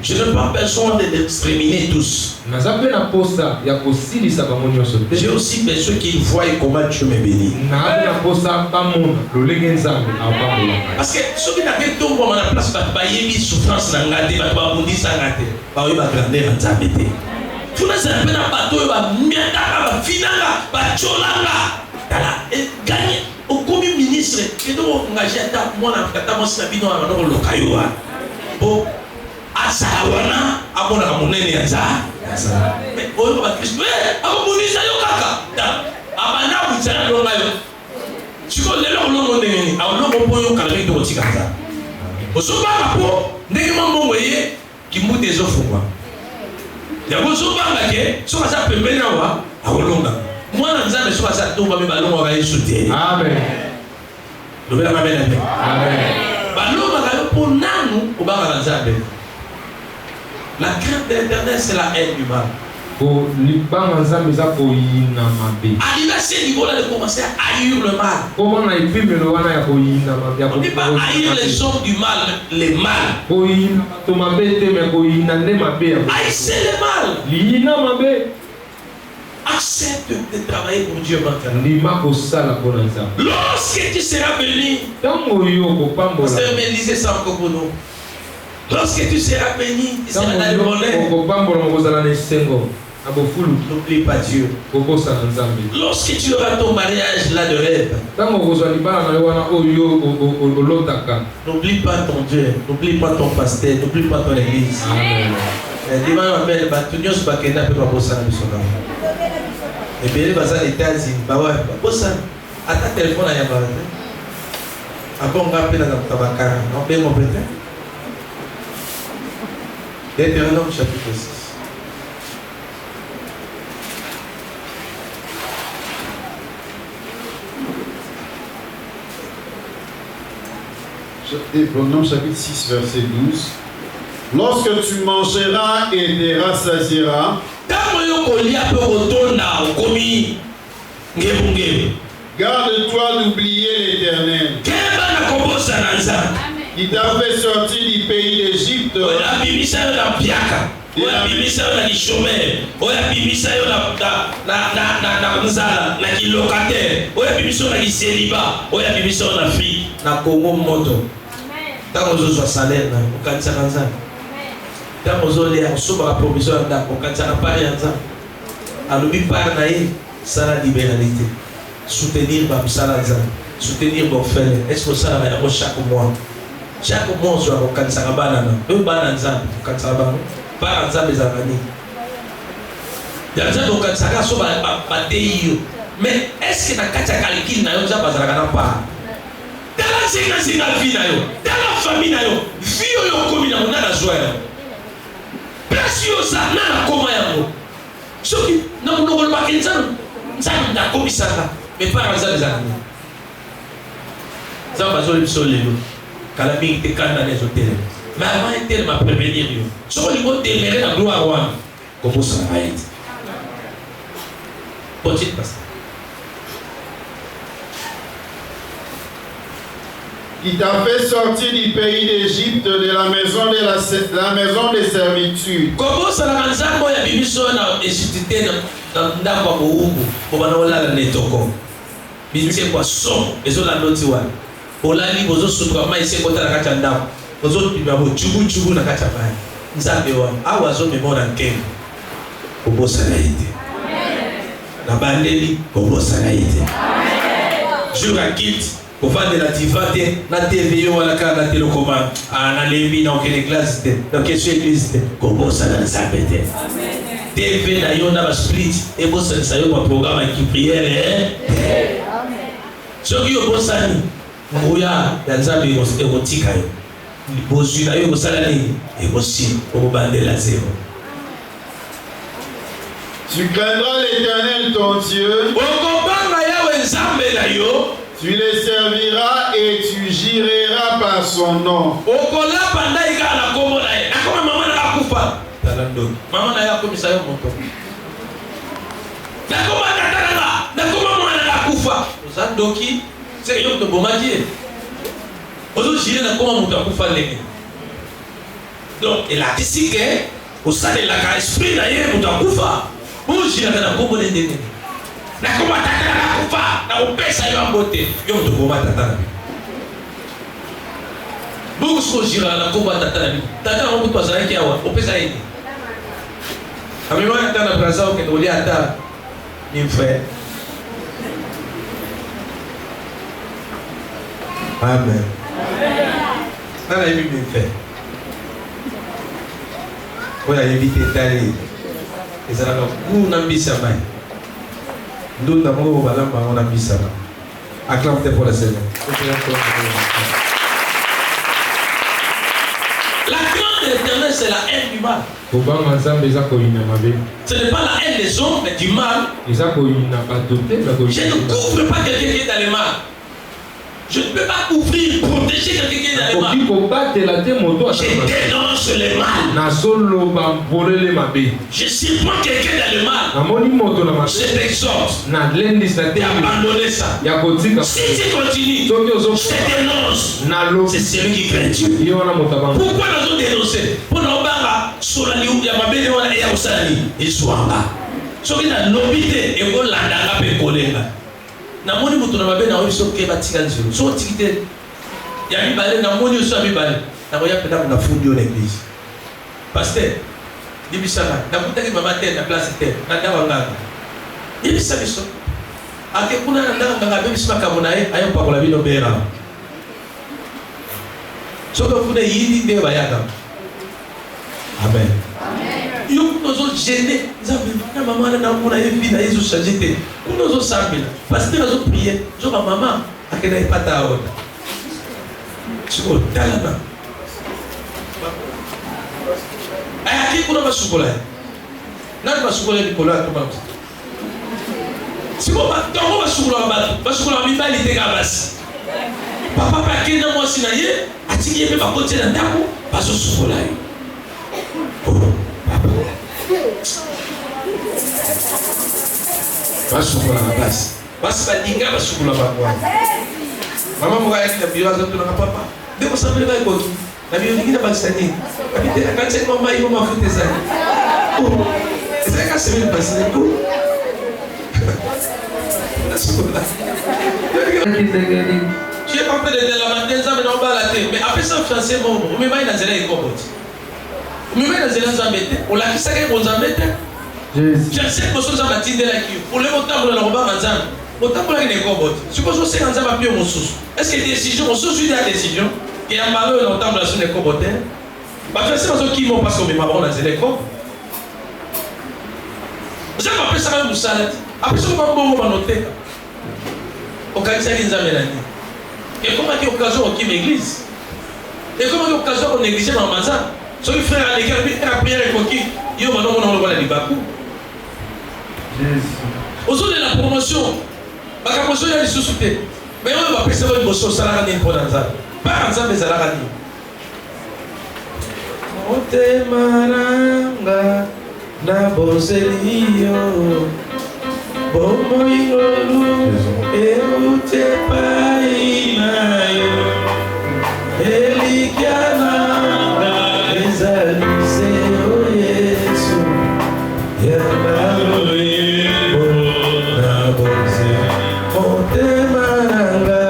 Je n'ai pas besoin de les exterminer tous. J'ai aussi besoin qu'ils voient comment Dieu me bénit. Parce que ceux qui n'avaient pas tombé à la place, ils ont souffrance, ils ont grandeur, ils ont grandeur. Vous n'avez pas de bateau, ils ont gagné. Au commis ministre, et donc engagé à moi dans le Bino à le Kayoa. Bon, à Sawana, à mon amoné, à ça. Mais on va Christ, à mon ministre, à Amana, vous savez, tu connais le long de l'ennemi, à l'homme au point de calmer de votre casa. Au soir, n'est-ce pas voyez qui mouille des offres. Il y a besoin de soit ça peut venir à Olonga. Moi, je suis sûr que ça tombe, mais ballon va y sauter. Amen. Le bel amen. Amen. Ballon va pour nous au bar à la crainte de l'Éternel, c'est la haine du mal. Arrivé à ce niveau-là de commencer à haïr le mal. On ne dit pas haïr les hommes du mal, les mal. Haïssez le mal. Accepte de travailler pour Dieu maintenant. Lorsque tu seras béni, pasteur me disait ça encore pour nous. Lorsque tu seras béni, tu seras dans le bonheur. N'oublie pas Dieu. Lorsque tu auras ton mariage là de rêve, n'oublie pas ton Dieu, n'oublie pas ton pasteur, n'oublie pas ton église. Dimanche m'appelle Batunios Bakenda peut pas bosser dans le son. Et bien les bazar États-Unis, bah ouais, bosser. À ta téléphone à Yabara. Après on va appeler dans Tabakara. On paye mon pété. Deutéronome chapitre 6. Deutéronome chapitre 6 verset 12. Lorsque tu mangeras et te rassasieras, garde-toi d'oublier l'Éternel, qui t'a fait sortir du pays d'Égypte, de dans nos olés, on s'ouvre la provision d'accord. Quand ça n'a pas rien à l'oublier par naïf, ça la libéralité. Soutenir ma salazan, soutenir mon frère. Est-ce que ça va chaque mois? Chaque mois, on doit quand ça va banana. Deux bananes, quand ça va pas en des années. Il y a des gens qui sont mais est-ce que dans le cas de calcul, n'a pas de pas? Dans la séquence de la vie, dans la famille, vie au commun, on a la joie. Place ça na koma yango soki na mnoko ba kinzano nzambe na komisaka mais pas dans les années ça va sur lelo kala mingi te kanda les hôtels mais avant était m'a prévenir yo soko lingo télérer la gloire wana comme ça va être petite passe. Qui t'a fait sortir du pays d'Égypte, de la maison de servitude. Comment ça la manzambo ya bibiso na Égypte na ndako ko ubu ko bana wala na netoko. Bibiso kwa son ezo la noti wa. olali bozo sutra mai se kota na kata ndako bozo bibabo chubu na kata mai nzambe wa awazo memona nkembo kobosa na ite na bandeli kobosa na ite jura kit kovande la divate na TV yo wala ka na telekoma na lembi na okele classe te na question église te kobosa na nzambe te TV na yo na ba split e bosa na yo ba programme qui prière soki yo bosani oya ya nzambe ekotika yo bozwi na yo kosala nini ekosi okobandela zero. Tu craindras l'Éternel ton Dieu. Tu les serviras et tu jureras par son nom. Donc, il a dit que au sein de la esprit d'ailleurs, vous avez coupé. Vous avez dit que vous avez dit que vous avez dit que vous avez dit que vous avez dit beaucoup de gens qui ont dit tata on peut passer qui a on peut ça aider ami moi tata braza au que on dit ata mon frère amen nana yebi mon frère oya éviter d'aller ezalaka kuna mbisa mai ndunda moko balamba ona mbisa ma acclame pour la Seigneur. La crainte de l'Éternel, c'est la haine du mal. Ce n'est pas la haine des hommes, mais du mal. Je ne couvre pas quelqu'un qui est dans le mal. Je ne peux pas couvrir, protéger quelqu'un qui est dans le mal. Je dénonce le mal. Je surprends quelqu'un dans le mal. Je t'exhorte d'abandonner ça. Si tu continues, je te dénonce. C'est celui qui craint Dieu. Pourquoi nous avons dénoncé? Pour nous avoir sur la ligne, il y a ma belle et à Osani. Et soit en bas. Ce qui est l'obité et qu'on l'a dans la namoni mutu na mabe na oyo soke batika nzelo so tikite ya mibale na moni so mibale na koya pena na fundi on église pasteur dibisana na kutaki mama tête na place tête na dawa ngaka dibisa biso ake kuna na ndanga ngaka be bisima kamunae ayo pa kola bino bera so ko fune yindi de bayaka amen yo nous gêné nzambe na mama na mona yebi na yesu changité nous nous sabila parce que nous avons prié je ma maman akena ipata ona siko talana ayaki kuna basukola na basukola ni kola to ba siko ba to basukola mibali te ka basi papa pa kena mo sinaye atiki pe ba kote na ndako baso sukola basukula na basi basi badinga basukula bakwa mama mwa yaki na biwa zote na papa ndiko sabele ba iko na biwa nyingine bakisani abite akache mama hiyo mafuta sana sasa kasema basi niko nasukula j'ai pas fait de la matinée mais non ba la tête mais après ça français bon mais ba ina zela iko boti mais ba ina zela zambete on la kisaka ko zambete je sais que nous sommes bâtis de la qui pour le montant de la roba manzan montant pour la qui n'est pas bon suppose que c'est un zamba pied mon sous est-ce que décision mon sous la décision qui est malheureux dans le temps de la zone des cobotés bah c'est parce qu'ils m'ont pas comme ma bonne dans les cob vous avez appelé ça même salade après ça on va bon noter au cas où ça vient d'amener et comment qu'il occasion qui m'église et comment qu'il occasion on négliger dans manzan so les frères à l'écart la prière est coquille yo maintenant on va aller bakou aujourd'hui la promotion la promotion il y a des sous-soutés mais on va passer une bosso salariale pour dans ça pas ensemble salariale Ote maranga na boselio bomo yolu e ute painayo elikiana ezalise o Yesu yamalo na bose Ote maranga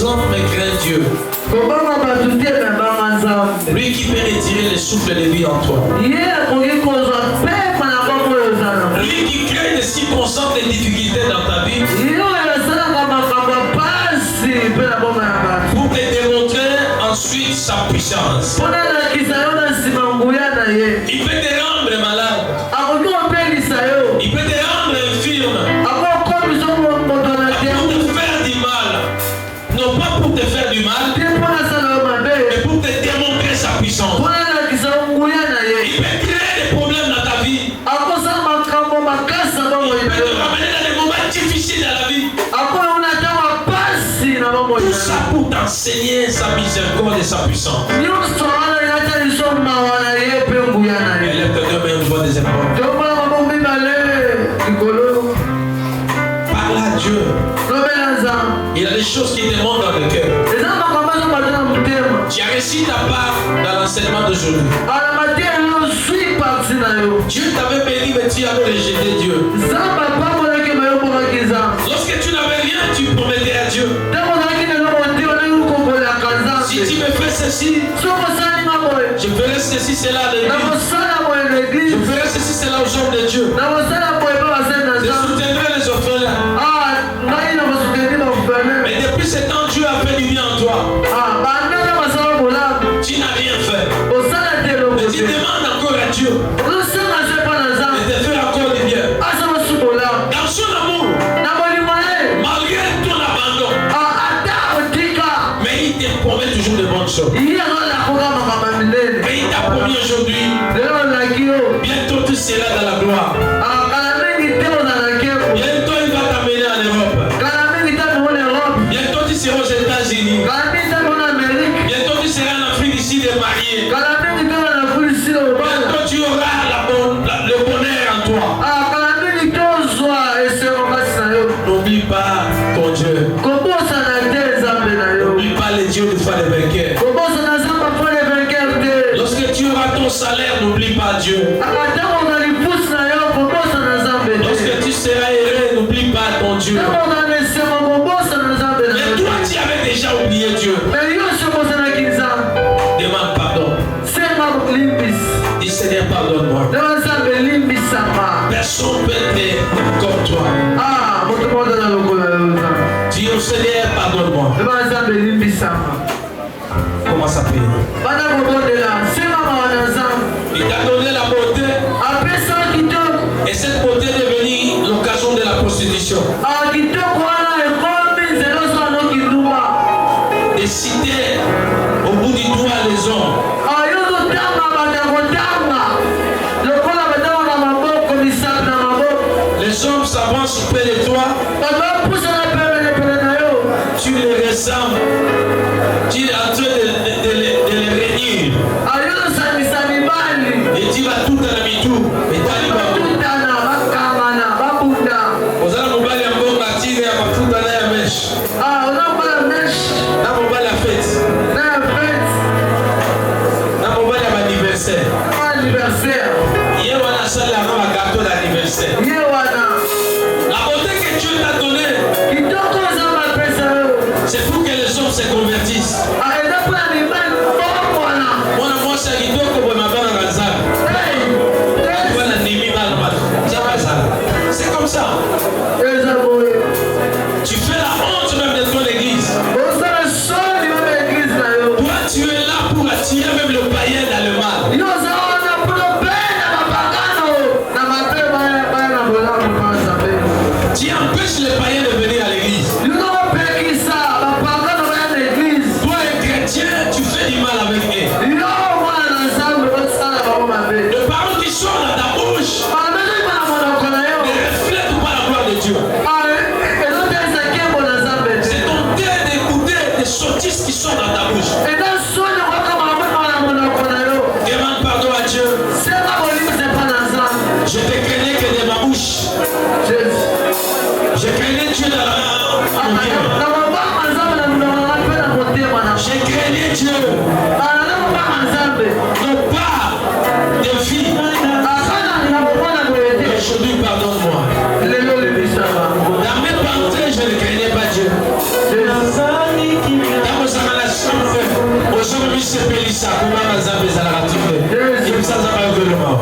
hommes, mais crains Dieu. Lui qui peut retirer le souffle de vie en toi. Lui qui crée les circonstances, les difficultés dans ta vie. Pour te démontrer ensuite sa puissance. Il peut te rendre malade. Il peut te rendre infirme. Pour te faire du mal. Non pas pour te faire du mal, mais pour te démontrer sa puissance. Il peut créer des problèmes dans ta vie. Il peut te ramener dans des moments difficiles dans la vie. Tout ça pour t'enseigner sa miséricorde et sa puissance. Élève tes deux mains au niveau des épaules. Parle à Dieu. Il y a des choses qui te montent dans le cœur. Tu as réussi ta part dans l'enseignement d'aujourd'hui. Dieu t'avait béni, mais tu avais rejeté Dieu. Lorsque tu n'avais rien, tu promettais à Dieu. Si tu me fais ceci, je ferai ceci, cela de l'église. Je ferai ceci, cela aux gens de Dieu. Je soutiendrai les orphelins. Mais depuis ce temps, Dieu a fait du bien en toi. Tu n'as rien fait. Mais tu demandes encore à Dieu de te faire encore du bien. Dans son amour, malgré ton abandon, mais il te promet toujours de bonnes choses. Mais il t'a promis aujourd'hui, bientôt tu seras dans la gloire. Bientôt il va t'amener en Europe. Bientôt tu seras aux États-Unis. Bientôt tu seras en Afrique ici des mariés. Bientôt tu auras le bonheur en toi. N'oublie pas ton Dieu. N'oublie pas les dieux du foi des vainqueurs. Lorsque tu auras ton salaire, n'oublie pas Dieu. Lorsque tu seras heureux, n'oublie pas ton Dieu. Mais toi, tu avais déjà oublié Dieu. Demande pardon. Dis Seigneur, pardonne-moi. Personne peut être comme toi. Dis au Seigneur, pardonne-moi. Comment ça prier? Il t'a donné la beauté. Et cette beauté est devenue l'occasion de la prostitution. Et citer au bout du doigt les hommes. Les hommes s'avancent auprès de toi. Tu les ressembles. Tu es en train de les réunir. Et tu vas tout à la mitou. Et tu as la beauté que Dieu t'a donnée, c'est pour que les hommes se convertissent. C'est comme ça. Tu fais la honte même de ton église. Toi, tu es là pour attirer même le païen dans le mal. Tu empêches les païens de venir à l'église. Toi, un chrétien, tu fais du mal avec eux. Les paroles qui sortent dans ta bouche ne reflètent pas la gloire de Dieu. C'est ton terre d'écouter des sottises qui sont dans ta bouche. Demande pardon à Dieu. Je te craignais que de ma bouche. Je craignais Dieu dans la Je craignais Dieu. Non pas des filles. Aujourd'hui, pardonne-moi. Dans mes pensées, je ne craignais pas Dieu. sepelisa kubanga nzambe ezalaka tifle yebisa nzambe ayokelema